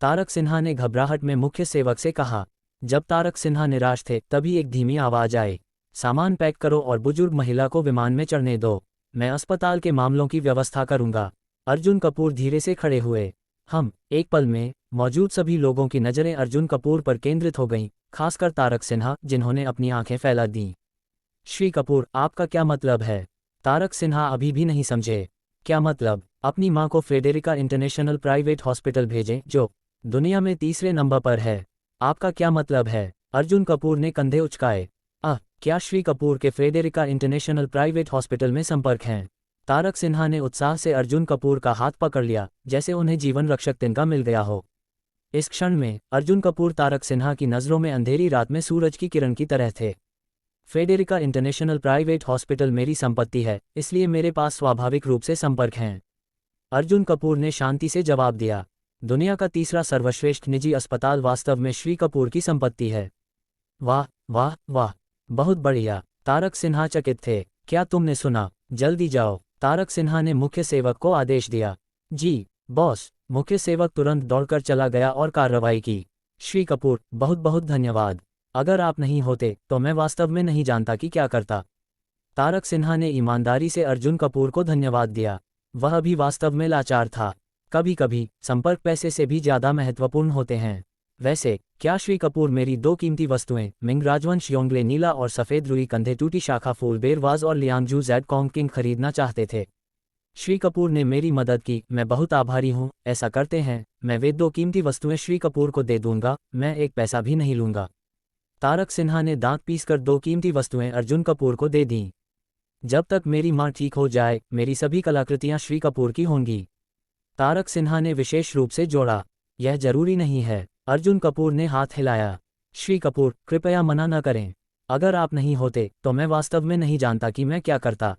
तारक सिन्हा ने घबराहट में मुख्य सेवक से कहा। जब तारक सिन्हा निराश थे तभी एक धीमी आवाज आई, सामान पैक करो और बुजुर्ग महिला को विमान में चढ़ने दो, मैं अस्पताल के मामलों की व्यवस्था करूंगा। अर्जुन कपूर धीरे से खड़े हुए। एक पल में मौजूद सभी लोगों की नज़रें अर्जुन कपूर पर केंद्रित हो गईं, खासकर तारक सिन्हा, जिन्होंने अपनी आंखें फैला दीं। श्री कपूर, आपका क्या मतलब है? तारक सिन्हा अभी भी नहीं समझे। क्या मतलब? अपनी मां को फ्रेडेरिका इंटरनेशनल प्राइवेट हॉस्पिटल भेजें, जो दुनिया में तीसरे नंबर पर है। आपका क्या मतलब है? अर्जुन कपूर ने कंधे उचकाए। क्या श्री कपूर के फ्रेडेरिका इंटरनेशनल प्राइवेट हॉस्पिटल में संपर्क हैं? तारक सिन्हा ने उत्साह से अर्जुन कपूर का हाथ पकड़ लिया, जैसे उन्हें जीवन रक्षक तिनका मिल गया हो। इस क्षण में अर्जुन कपूर तारक सिन्हा की नज़रों में अंधेरी रात में सूरज की किरण की तरह थे। फ्रेडेरिका इंटरनेशनल प्राइवेट हॉस्पिटल मेरी संपत्ति है, इसलिए मेरे पास स्वाभाविक रूप से संपर्क हैं। अर्जुन कपूर ने शांति से जवाब दिया। दुनिया का तीसरा सर्वश्रेष्ठ निजी अस्पताल वास्तव में श्री कपूर की संपत्ति है। वाह वाह वाह, बहुत बढ़िया। तारक सिन्हा चकित थे। क्या तुमने सुना? जल्दी जाओ, तारक सिन्हा ने मुख्य सेवक को आदेश दिया। जी बॉस। मुख्य सेवक तुरंत दौड़कर चला गया और कार्रवाई की। श्री कपूर, बहुत बहुत धन्यवाद। अगर आप नहीं होते तो मैं वास्तव में नहीं जानता कि क्या करता। तारक सिन्हा ने ईमानदारी से अर्जुन कपूर को धन्यवाद दिया। वह भी वास्तव में लाचार था। कभी कभी संपर्क पैसे से भी ज़्यादा महत्वपूर्ण होते हैं। वैसे क्या श्री कपूर मेरी दो कीमती वस्तुएं, मिंग राजवंश योंगले नीला और सफ़ेद रुई कंधे टूटी शाखा फूल बेरवाज और लियांगजू जेड कॉन्ग किंग खरीदना चाहते थे? श्री कपूर ने मेरी मदद की, मैं बहुत आभारी हूँ। ऐसा करते हैं, मैं वे दो कीमती वस्तुएं श्री कपूर को दे दूंगा, मैं एक पैसा भी नहीं लूंगा। तारक सिन्हा ने दांत पीसकर दो कीमती वस्तुएं अर्जुन कपूर को दे दीं। जब तक मेरी मां ठीक हो जाए, मेरी सभी कलाकृतियां श्री कपूर की होंगी। तारक सिन्हा ने विशेष रूप से जोड़ा। यह जरूरी नहीं है। अर्जुन कपूर ने हाथ हिलाया। श्री कपूर, कृपया मना न करें। अगर आप नहीं होते तो मैं वास्तव में नहीं जानता कि मैं क्या करता।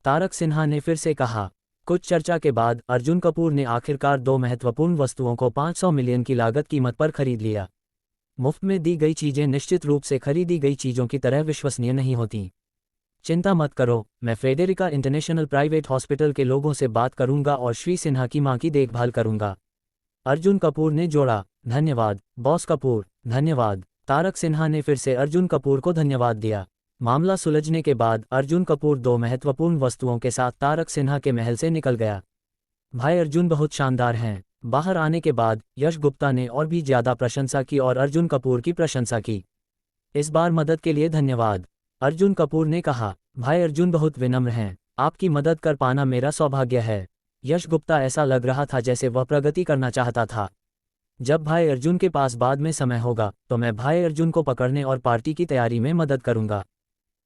तारक सिन्हा ने फिर से कहा। कुछ चर्चा के बाद अर्जुन कपूर ने आखिरकार दो महत्वपूर्ण वस्तुओं को 500 मिलियन की लागत कीमत पर खरीद लिया। मुफ्त में दी गई चीजें निश्चित रूप से खरीदी गई चीजों की तरह विश्वसनीय नहीं होती। चिंता मत करो, मैं फ्रेडेरिका इंटरनेशनल प्राइवेट हॉस्पिटल के लोगों से बात करूंगा और श्री सिन्हा की मां की देखभाल करूंगा। अर्जुन कपूर ने जोड़ा। धन्यवाद बॉस कपूर, धन्यवाद। तारक सिन्हा ने फिर से अर्जुन कपूर को धन्यवाद दिया। मामला सुलझने के बाद अर्जुन कपूर दो महत्वपूर्ण वस्तुओं के साथ तारक सिन्हा के महल से निकल गया। भाई अर्जुन बहुत शानदार हैं। बाहर आने के बाद यश गुप्ता ने और भी ज्यादा प्रशंसा की और अर्जुन कपूर की प्रशंसा की। इस बार मदद के लिए धन्यवाद, अर्जुन कपूर ने कहा। भाई अर्जुन बहुत विनम्र हैं, आपकी मदद कर पाना मेरा सौभाग्य है। यश गुप्ता ऐसा लग रहा था जैसे वह प्रगति करना चाहता था। जब भाई अर्जुन के पास बाद में समय होगा तो मैं भाई अर्जुन को पकड़ने और पार्टी की तैयारी में मदद करूंगा।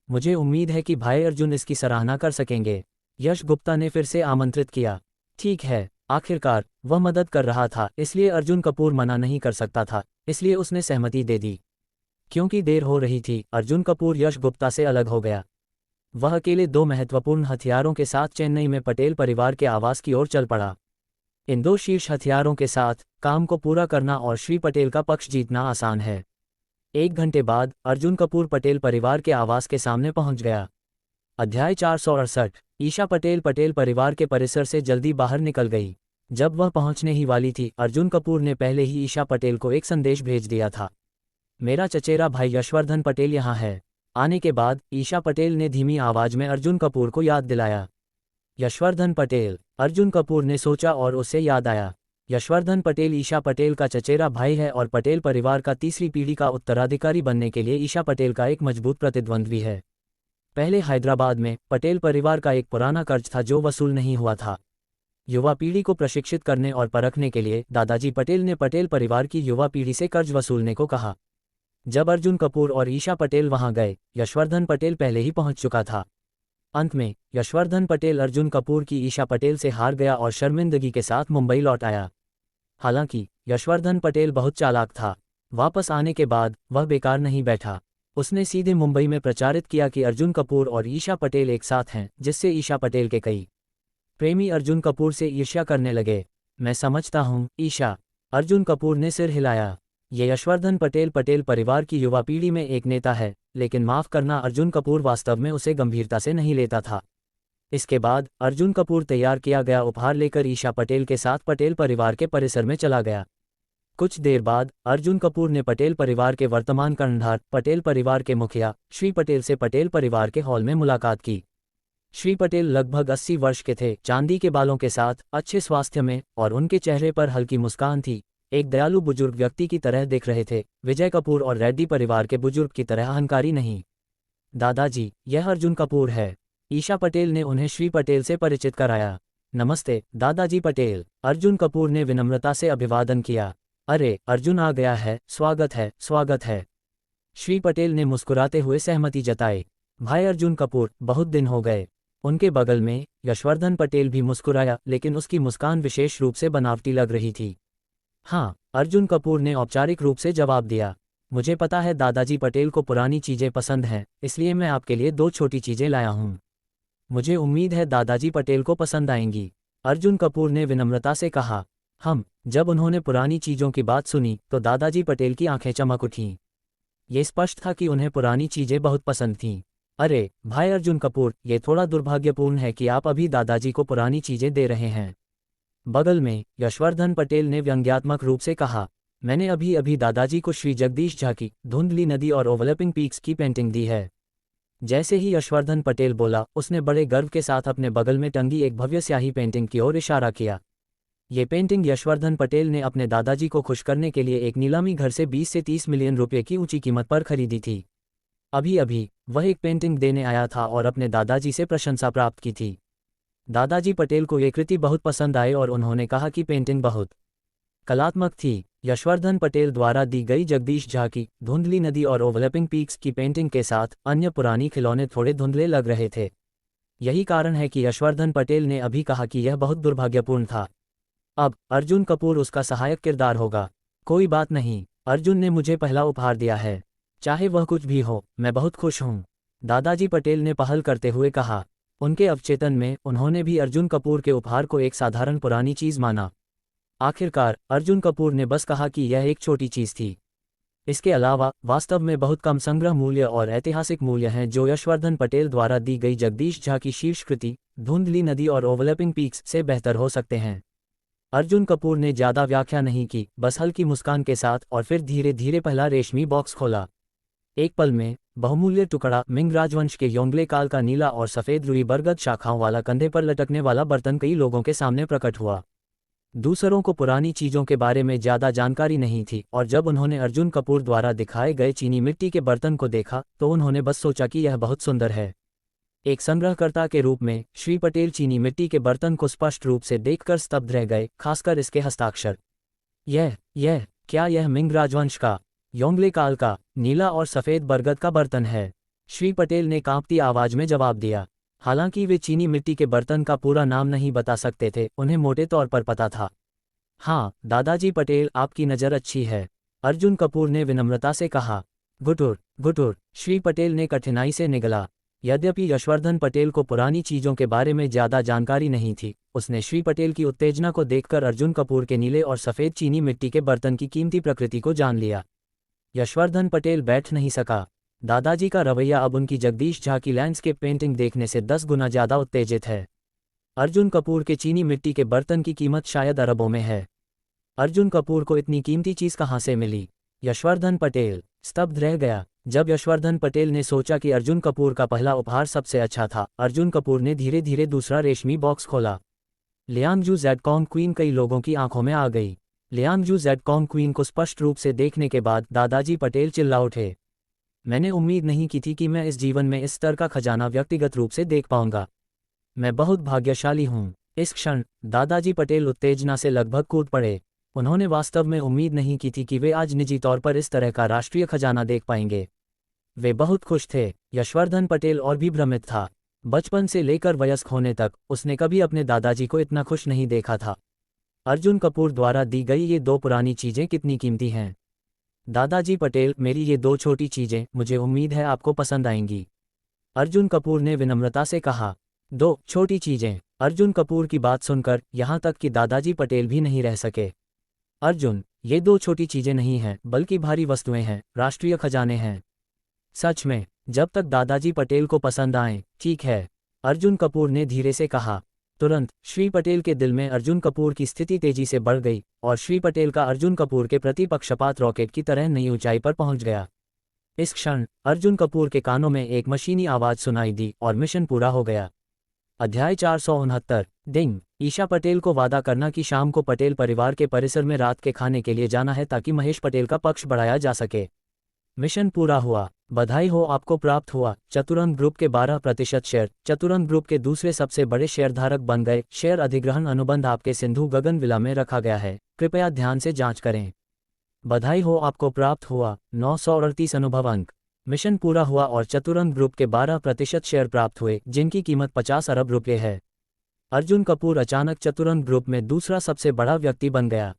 मुझे उम्मीद है कि भाई अर्जुन इसकी सराहना कर सकेंगे। यश गुप्ता ने फिर से आमंत्रित किया। ठीक है, आखिरकार वह मदद कर रहा था, इसलिए अर्जुन कपूर मना नहीं कर सकता था, इसलिए उसने सहमति दे दी। क्योंकि देर हो रही थी, अर्जुन कपूर यश गुप्ता से अलग हो गया। वह अकेले दो महत्वपूर्ण हथियारों के साथ चेन्नई में पटेल परिवार के आवास की ओर चल पड़ा। इन दो शीर्ष हथियारों के साथ काम को पूरा करना और श्री पटेल का पक्ष जीतना आसान है। 1 घंटे बाद अर्जुन कपूर पटेल परिवार के आवास के सामने पहुंच गया। अध्याय 468। ईशा पटेल पटेल परिवार के परिसर से जल्दी बाहर निकल गई। जब वह पहुंचने ही वाली थी, अर्जुन कपूर ने पहले ही ईशा पटेल को एक संदेश भेज दिया था। मेरा चचेरा भाई यशवर्धन पटेल यहाँ है। आने के बाद ईशा पटेल ने धीमी आवाज में अर्जुन कपूर को याद दिलाया। यशवर्धन पटेल, अर्जुन कपूर ने सोचा और उसे याद आया। यशवर्धन पटेल ईशा पटेल का चचेरा भाई है और पटेल परिवार का तीसरी पीढ़ी का उत्तराधिकारी बनने के लिए ईशा पटेल का एक मजबूत प्रतिद्वंद्वी है। पहले हैदराबाद में पटेल परिवार का एक पुराना कर्ज था जो वसूल नहीं हुआ था। युवा पीढ़ी को प्रशिक्षित करने और परखने के लिए दादाजी पटेल ने पटेल परिवार की युवा पीढ़ी से कर्ज वसूलने को कहा। जब अर्जुन कपूर और ईशा पटेल वहां गए, यशवर्धन पटेल पहले ही पहुंच चुका था। अंत में यशवर्धन पटेल अर्जुन कपूर की ईशा पटेल से हार गया और शर्मिंदगी के साथ मुंबई लौट आया। हालांकि यशवर्धन पटेल बहुत चालाक था। वापस आने के बाद वह बेकार नहीं बैठा। उसने सीधे मुंबई में प्रचारित किया कि अर्जुन कपूर और ईशा पटेल एक साथ हैं, जिससे ईशा पटेल के कई प्रेमी अर्जुन कपूर से ईर्ष्या करने लगे। मैं समझता हूँ ईशा, अर्जुन कपूर ने सिर हिलाया। ये यशवर्धन पटेल पटेल परिवार की युवा पीढ़ी में एक नेता है, लेकिन माफ़ करना, अर्जुन कपूर वास्तव में उसे गंभीरता से नहीं लेता था। इसके बाद अर्जुन कपूर तैयार किया गया उपहार लेकर ईशा पटेल के साथ पटेल परिवार के परिसर में चला गया। कुछ देर बाद अर्जुन कपूर ने पटेल परिवार के वर्तमान कर्णधार पटेल परिवार के मुखिया श्री पटेल से पटेल परिवार के हॉल में मुलाकात की। श्री पटेल लगभग 80 वर्ष के थे, चांदी के बालों के साथ, अच्छे स्वास्थ्य में, और उनके चेहरे पर हल्की मुस्कान थी। एक दयालु बुजुर्ग व्यक्ति की तरह दिख रहे थे, विजय कपूर और रेड्डी परिवार के बुजुर्ग की तरह अहंकारी नहीं। दादाजी, यह अर्जुन कपूर है। ईशा पटेल ने उन्हें श्री पटेल से परिचित कराया। नमस्ते दादाजी पटेल, अर्जुन कपूर ने विनम्रता से अभिवादन किया। अरे, अर्जुन आ गया है, स्वागत है, स्वागत है। श्री पटेल ने मुस्कुराते हुए सहमति जताई। भाई अर्जुन कपूर, बहुत दिन हो गए। उनके बगल में यशवर्धन पटेल भी मुस्कुराया, लेकिन उसकी मुस्कान विशेष रूप से बनावटी लग रही थी। हाँ, अर्जुन कपूर ने औपचारिक रूप से जवाब दिया। मुझे पता है दादाजी पटेल को पुरानी चीज़ें पसंद हैं, इसलिए मैं आपके लिए 2 छोटी चीज़ें लाया हूँ। मुझे उम्मीद है दादाजी पटेल को पसंद आएंगी, अर्जुन कपूर ने विनम्रता से कहा। जब उन्होंने पुरानी चीज़ों की बात सुनी तो दादाजी पटेल की आंखें चमक उठीं। ये स्पष्ट था कि उन्हें पुरानी चीज़ें बहुत पसंद थीं। अरे भाई अर्जुन कपूर, ये थोड़ा दुर्भाग्यपूर्ण है कि आप अभी दादाजी को पुरानी चीज़ें दे रहे हैं। बगल में यशवर्धन पटेल ने व्यंग्यात्मक रूप से कहा। मैंने अभी अभी दादाजी को श्री जगदीश झा की धुंधली नदी और ओवरलैपिंग पीक्स की पेंटिंग दी है। जैसे ही यशवर्धन पटेल बोला, उसने बड़े गर्व के साथ अपने बगल में टंगी एक भव्य स्याही पेंटिंग की ओर इशारा किया। ये पेंटिंग यशवर्धन पटेल ने अपने दादाजी को खुश करने के लिए एक नीलामी घर से 20 से 30 मिलियन रुपये की ऊंची कीमत पर खरीदी थी। अभी अभी वह एक पेंटिंग देने आया था और अपने दादाजी से प्रशंसा प्राप्त की थी। दादाजी पटेल को ये कृति बहुत पसंद आई और उन्होंने कहा कि पेंटिंग बहुत कलात्मक थी। यशवर्धन पटेल द्वारा दी गई जगदीश झा की धुंधली नदी और ओवरलैपिंग पीक्स की पेंटिंग के साथ अन्य पुरानी खिलौने थोड़े धुंधले लग रहे थे। यही कारण है कि यशवर्धन पटेल ने अभी कहा कि यह बहुत दुर्भाग्यपूर्ण था। अब अर्जुन कपूर उसका सहायक किरदार होगा। कोई बात नहीं, अर्जुन ने मुझे पहला उपहार दिया है, चाहे वह कुछ भी हो, मैं बहुत खुश हूँ, दादाजी पटेल ने पहल करते हुए कहा। उनके अवचेतन में उन्होंने भी अर्जुन कपूर के उपहार को एक साधारण पुरानी चीज़ माना। आखिरकार अर्जुन कपूर ने बस कहा कि यह एक छोटी चीज़ थी। इसके अलावा वास्तव में बहुत कम संग्रह मूल्य और ऐतिहासिक मूल्य हैं जो यशवर्धन पटेल द्वारा दी गई जगदीश झा की शीर्ष कृति धुंधली नदी और ओवरलैपिंग पीक्स से बेहतर हो सकते हैं। अर्जुन कपूर ने ज़्यादा व्याख्या नहीं की, बस हल्की मुस्कान के साथ, और फिर धीरे धीरे पहला रेशमी बॉक्स खोला। एक पल में बहुमूल्य टुकड़ा मिंग राजवंश के योंगले काल का नीला और सफ़ेद रुई बरगद शाखाओं वाला कंधे पर लटकने वाला बर्तन कई लोगों के सामने प्रकट हुआ। दूसरों को पुरानी चीज़ों के बारे में ज़्यादा जानकारी नहीं थी, और जब उन्होंने अर्जुन कपूर द्वारा दिखाए गए चीनी मिट्टी के बर्तन को देखा तो उन्होंने बस सोचा कि यह बहुत सुंदर है। एक संग्रहकर्ता के रूप में श्री पटेल चीनी मिट्टी के बर्तन को स्पष्ट रूप से देखकर स्तब्ध रह गए, खासकर इसके हस्ताक्षर। क्या यह मिंग राजवंश का योंगले काल का नीला और सफ़ेद बरगद का बर्तन है? श्री पटेल ने कांपती आवाज में जवाब दिया। हालांकि वे चीनी मिट्टी के बर्तन का पूरा नाम नहीं बता सकते थे, उन्हें मोटे तौर पर पता था। हाँ दादाजी पटेल, आपकी नज़र अच्छी है, अर्जुन कपूर ने विनम्रता से कहा। गुटुर, श्री पटेल ने कठिनाई से निगला। यद्यपि यशवर्धन पटेल को पुरानी चीज़ों के बारे में ज़्यादा जानकारी नहीं थी, उसने श्री पटेल की उत्तेजना को देखकर अर्जुन कपूर के नीले और सफ़ेद चीनी मिट्टी के बर्तन की कीमती प्रकृति को जान लिया। यशवर्धन पटेल बैठ नहीं सका। दादाजी का रवैया अब उनकी जगदीश झा की लैंडस्केप पेंटिंग देखने से 10 गुना ज़्यादा उत्तेजित है। अर्जुन कपूर के चीनी मिट्टी के बर्तन की कीमत शायद अरबों में है। अर्जुन कपूर को इतनी कीमती चीज़ कहाँ से मिली? यशवर्धन पटेल स्तब्ध रह गया। जब यशवर्धन पटेल ने सोचा कि अर्जुन कपूर का पहला उपहार सबसे अच्छा था, अर्जुन कपूर ने धीरे धीरे दूसरा रेशमी बॉक्स खोला। लियांगजू ज़ेडकोंग क्वीन कई लोगों की आंखों में आ गई। लियांगजू ज़ेडकोंग क्वीन को स्पष्ट रूप से देखने के बाद दादाजी पटेल चिल्ला उठे। मैंने उम्मीद नहीं की थी कि मैं इस जीवन में इस स्तर का खजाना व्यक्तिगत रूप से देख पाऊंगा। मैं बहुत भाग्यशाली हूँ। इस क्षण दादाजी पटेल उत्तेजना से लगभग कूद पड़े। उन्होंने वास्तव में उम्मीद नहीं की थी कि वे आज निजी तौर पर इस तरह का राष्ट्रीय खजाना देख पाएंगे। वे बहुत खुश थे। यशवर्धन पटेल और भी भ्रमित था। बचपन से लेकर वयस्क होने तक उसने कभी अपने दादाजी को इतना खुश नहीं देखा था। अर्जुन कपूर द्वारा दी गई ये दो पुरानी चीजें कितनी कीमती हैं। दादाजी पटेल, मेरी ये दो छोटी चीजें, मुझे उम्मीद है आपको पसंद आएंगी। अर्जुन कपूर ने विनम्रता से कहा। दो छोटी चीजें। अर्जुन कपूर की बात सुनकर यहां तक कि दादाजी पटेल भी नहीं रह सके। अर्जुन, ये दो छोटी चीजें नहीं हैं बल्कि भारी वस्तुएं हैं, राष्ट्रीय खजाने हैं। सच में? जब तक दादाजी पटेल को पसंद आए। ठीक है, अर्जुन कपूर ने धीरे से कहा। तुरंत श्री पटेल के दिल में अर्जुन कपूर की स्थिति तेजी से बढ़ गई और श्री पटेल का अर्जुन कपूर के प्रति पक्षपात रॉकेट की तरह नई ऊंचाई पर पहुंच गया। इस क्षण अर्जुन कपूर के कानों में एक मशीनी आवाज सुनाई दी और मिशन पूरा हो गया। अध्याय 469। डिंग। ईशा पटेल को वादा करना कि शाम को पटेल परिवार के परिसर में रात के खाने के लिए जाना है ताकि महेश पटेल का पक्ष बढ़ाया जा सके। मिशन पूरा हुआ। बधाई हो, आपको प्राप्त हुआ चतुरंग ग्रुप के 12% शेयर। चतुरंग ग्रुप के दूसरे सबसे बड़े शेयरधारक बन गए। शेयर अधिग्रहण अनुबंध आपके सिंधु गगन विला में रखा गया है, कृपया ध्यान से जांच करें। बधाई हो, आपको प्राप्त हुआ 938 अनुभव अंक। मिशन पूरा हुआ और चतुरंग ग्रुप के 12% शेयर प्राप्त हुए, जिनकी कीमत 50 अरब रुपये है। अर्जुन कपूर अचानक चतुरंग ग्रुप में दूसरा सबसे बड़ा व्यक्ति बन गया।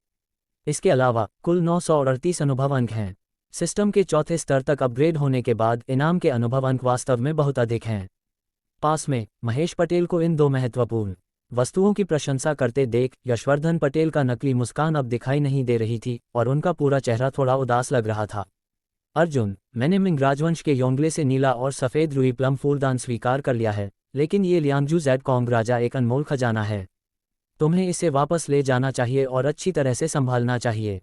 इसके अलावा कुल 938 अनुभव अंक हैं। सिस्टम के चौथे स्तर तक अपग्रेड होने के बाद इनाम के अनुभव अंक वास्तव में बहुत अधिक हैं। पास में महेश पटेल को इन दो महत्वपूर्ण वस्तुओं की प्रशंसा करते देख यशवर्धन पटेल का नकली मुस्कान अब दिखाई नहीं दे रही थी और उनका पूरा चेहरा थोड़ा उदास लग रहा था। अर्जुन, मैंने मिंग राजवंश के योंगले से नीला और सफ़ेद रुई प्लम फूलदान स्वीकार कर लिया है, लेकिन ये लियांगजू ज़ेडकोंग राजा एक अनमोल खजाना है। तुम्हें इसे वापस ले जाना चाहिए और अच्छी तरह से संभालना चाहिए।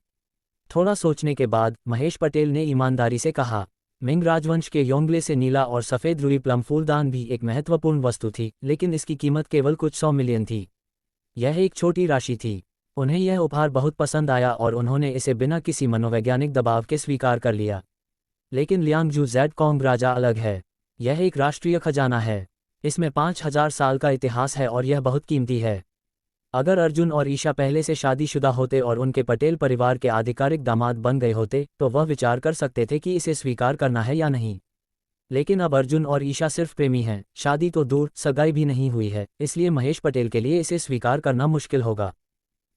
थोड़ा सोचने के बाद महेश पटेल ने ईमानदारी से कहा। मिंग राजवंश के योंगले से नीला और सफ़ेद रुई प्लम फूलदान भी एक महत्वपूर्ण वस्तु थी, लेकिन इसकी कीमत केवल कुछ 100 मिलियन थी। यह एक छोटी राशि थी। उन्हें यह उपहार बहुत पसंद आया और उन्होंने इसे बिना किसी मनोवैज्ञानिक दबाव के स्वीकार कर लिया। लेकिन लियांगजू ज़ेडकोंग राजा अलग है। यह एक राष्ट्रीय खजाना है। इसमें 5000 साल का इतिहास है और यह बहुत कीमती है। अगर अर्जुन और ईशा पहले से शादीशुदा होते और उनके पटेल परिवार के आधिकारिक दामाद बन गए होते तो वह विचार कर सकते थे कि इसे स्वीकार करना है या नहीं। लेकिन अब अर्जुन और ईशा सिर्फ प्रेमी हैं, शादी तो दूर, सगाई भी नहीं हुई है, इसलिए महेश पटेल के लिए इसे स्वीकार करना मुश्किल होगा।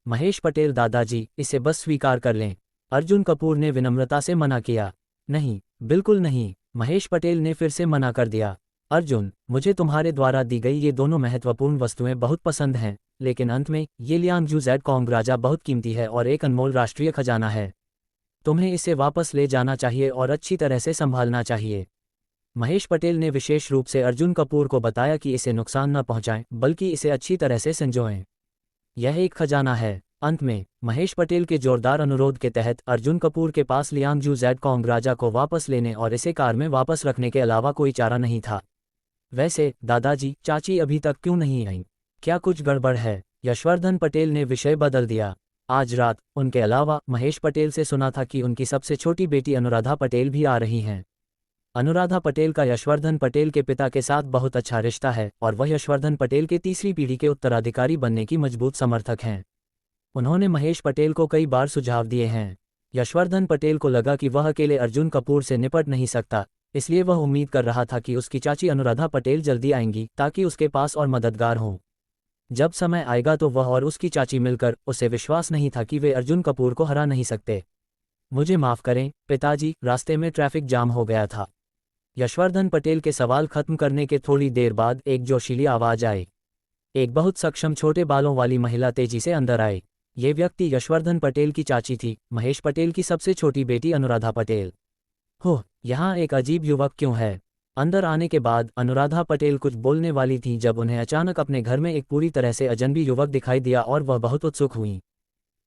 महेश पटेल, दादाजी, इसे बस स्वीकार कर लें। अर्जुन कपूर ने विनम्रता से मना किया। नहीं, बिल्कुल नहीं, महेश पटेल ने फिर से मना कर दिया। अर्जुन, मुझे तुम्हारे द्वारा दी गई ये दोनों महत्वपूर्ण वस्तुएं बहुत पसंद हैं, लेकिन अंत में ये लियांगजू ज़ेडकोंग राजा बहुत कीमती है और एक अनमोल राष्ट्रीय खजाना है। तुम्हें इसे वापस ले जाना चाहिए और अच्छी तरह से संभालना चाहिए। महेश पटेल ने विशेष रूप से अर्जुन कपूर को बताया कि इसे नुकसान न पहुंचाएं, बल्कि इसे अच्छी तरह से संजोएं। यह एक खजाना है। अंत में महेश पटेल के जोरदार अनुरोध के तहत अर्जुन कपूर के पास लियांगजू ज़ेडकोंग राजा को वापस लेने और इसे कार में वापस रखने के अलावा कोई चारा नहीं था। वैसे दादाजी, चाची अभी तक क्यों नहीं आईं? क्या कुछ गड़बड़ है? यशवर्धन पटेल ने विषय बदल दिया। आज रात उनके अलावा महेश पटेल से सुना था कि उनकी सबसे छोटी बेटी अनुराधा पटेल भी आ रही हैं। अनुराधा पटेल का यशवर्धन पटेल के पिता के साथ बहुत अच्छा रिश्ता है और वह यशवर्धन पटेल के तीसरी पीढ़ी के उत्तराधिकारी बनने की मजबूत समर्थक हैं। उन्होंने महेश पटेल को कई बार सुझाव दिए हैं। यशवर्धन पटेल को लगा कि वह अकेले अर्जुन कपूर से निपट नहीं सकता, इसलिए वह उम्मीद कर रहा था कि उसकी चाची अनुराधा पटेल जल्दी आएंगी ताकि उसके पास और मददगार हों। जब समय आएगा तो वह और उसकी चाची मिलकर, उसे विश्वास नहीं था कि वे अर्जुन कपूर को हरा नहीं सकते। मुझे माफ़ करें पिताजी, रास्ते में ट्रैफिक जाम हो गया था। यशवर्धन पटेल के सवाल खत्म करने के थोड़ी देर बाद एक जोशीली आवाज़ आई। एक बहुत सक्षम छोटे बालों वाली महिला तेजी से अंदर आई। ये व्यक्ति यशवर्धन पटेल की चाची थी, महेश पटेल की सबसे छोटी बेटी अनुराधा पटेल। हो, यहाँ एक अजीब युवक क्यों है? अंदर आने के बाद अनुराधा पटेल कुछ बोलने वाली थी जब उन्हें अचानक अपने घर में एक पूरी तरह से अजनबी युवक दिखाई दिया और वह बहुत उत्सुक हुई।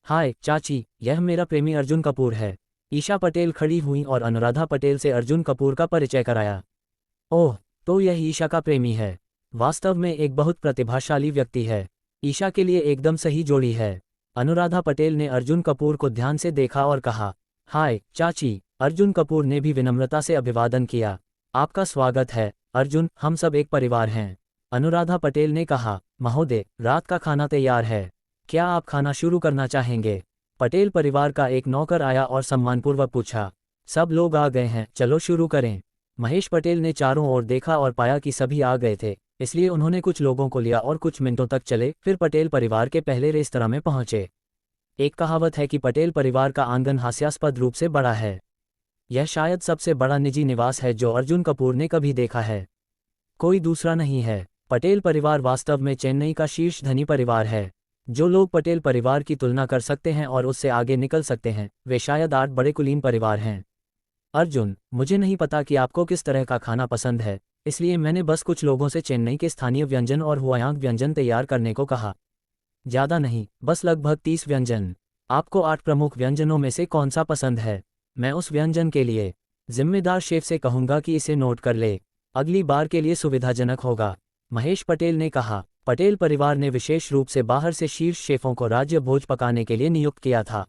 हाय चाची, यह मेरा प्रेमी अर्जुन कपूर है। ईशा पटेल खड़ी हुई और अनुराधा पटेल से अर्जुन कपूर का परिचय कराया। ओह, तो यह ईशा का प्रेमी है। वास्तव में एक बहुत प्रतिभाशाली व्यक्ति है। ईशा के लिए एकदम सही जोड़ी है। अनुराधा पटेल ने अर्जुन कपूर को ध्यान से देखा और कहा, हाय चाची। अर्जुन कपूर ने भी विनम्रता से अभिवादन किया। आपका स्वागत है अर्जुन, हम सब एक परिवार हैं। अनुराधा पटेल ने कहा, महोदय, रात का खाना तैयार है, क्या आप खाना शुरू करना चाहेंगे? पटेल परिवार का एक नौकर आया और सम्मानपूर्वक पूछा। सब लोग आ गए हैं, चलो शुरू करें। महेश पटेल ने चारों ओर देखा और पाया कि सभी आ गए थे, इसलिए उन्होंने कुछ लोगों को लिया और कुछ मिनटों तक चले, फिर पटेल परिवार के पहले रेस्तरां में पहुंचे। एक कहावत है कि पटेल परिवार का आंगन हास्यास्पद रूप से बड़ा है। यह शायद सबसे बड़ा निजी निवास है जो अर्जुन कपूर ने कभी देखा है। कोई दूसरा नहीं है। पटेल परिवार वास्तव में चेन्नई का शीर्ष धनी परिवार है। जो लोग पटेल परिवार की तुलना कर सकते हैं और उससे आगे निकल सकते हैं, वे शायद 8 बड़े कुलीन परिवार हैं। अर्जुन, मुझे नहीं पता कि आपको किस तरह का खाना पसंद है, इसलिए मैंने बस कुछ लोगों से चेन्नई के स्थानीय व्यंजन और हुआयांग व्यंजन तैयार करने को कहा। ज़्यादा नहीं, बस लगभग 30 व्यंजन। आपको 8 प्रमुख व्यंजनों में से कौन सा पसंद है? मैं उस व्यंजन के लिए जिम्मेदार शेफ से कहूंगा कि इसे नोट कर ले। अगली बार के लिए सुविधाजनक होगा, महेश पटेल ने कहा। पटेल परिवार ने विशेष रूप से बाहर से शीर्ष शेफों को राज्य भोज पकाने के लिए नियुक्त किया था।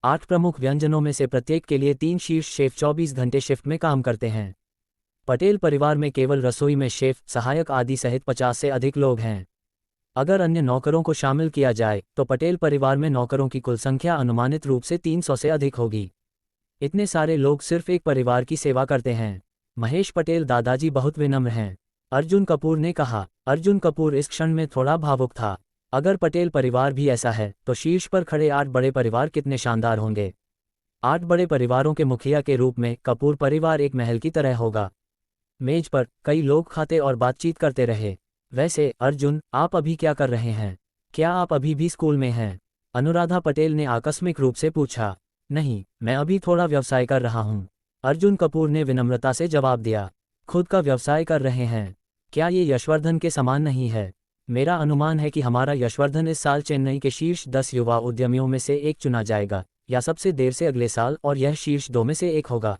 8 प्रमुख व्यंजनों में से प्रत्येक के लिए 3 शीर्ष शेफ 24 घंटे शिफ्ट में काम करते हैं। पटेल परिवार में केवल रसोई में शेफ, सहायक आदि सहित 50 से अधिक लोग हैं। अगर अन्य नौकरों को शामिल किया जाए तो पटेल परिवार में नौकरों की कुल संख्या अनुमानित रूप से 300 से अधिक होगी। इतने सारे लोग सिर्फ एक परिवार की सेवा करते हैं। महेश पटेल दादाजी बहुत विनम्र हैं, अर्जुन कपूर ने कहा। अर्जुन कपूर इस क्षण में थोड़ा भावुक था। अगर पटेल परिवार भी ऐसा है तो शीर्ष पर खड़े 8 बड़े परिवार कितने शानदार होंगे। 8 बड़े परिवारों के मुखिया के रूप में कपूर परिवार एक महल की तरह होगा। मेज पर कई लोग खाते और बातचीत करते रहे। वैसे अर्जुन, आप अभी क्या कर रहे हैं? क्या आप अभी भी स्कूल में हैं? अनुराधा पटेल ने आकस्मिक रूप से पूछा। नहीं, मैं अभी थोड़ा व्यवसाय कर रहा हूँ, अर्जुन कपूर ने विनम्रता से जवाब दिया। खुद का व्यवसाय कर रहे हैं? क्या ये यशवर्धन के समान नहीं है? मेरा अनुमान है कि हमारा यशवर्धन इस साल चेन्नई के शीर्ष 10 युवा उद्यमियों में से एक चुना जाएगा, या सबसे देर से अगले साल, और यह शीर्ष 2 में से एक होगा।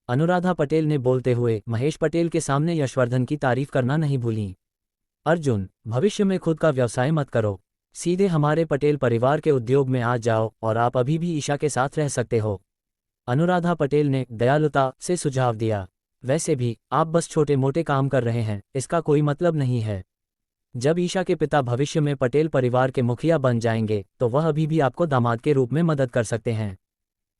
अनुराधा पटेल ने बोलते हुए महेश पटेल के सामने यशवर्धन की तारीफ करना नहीं भूली। अर्जुन, भविष्य में खुद का व्यवसाय मत करो, सीधे हमारे पटेल परिवार के उद्योग में आ जाओ और आप अभी भी ईशा के साथ रह सकते हो, अनुराधा पटेल ने दयालुता से सुझाव दिया। वैसे भी आप बस छोटे मोटे काम कर रहे हैं, इसका कोई मतलब नहीं है। जब ईशा के पिता भविष्य में पटेल परिवार के मुखिया बन जाएंगे तो वह अभी भी आपको दामाद के रूप में मदद कर सकते हैं।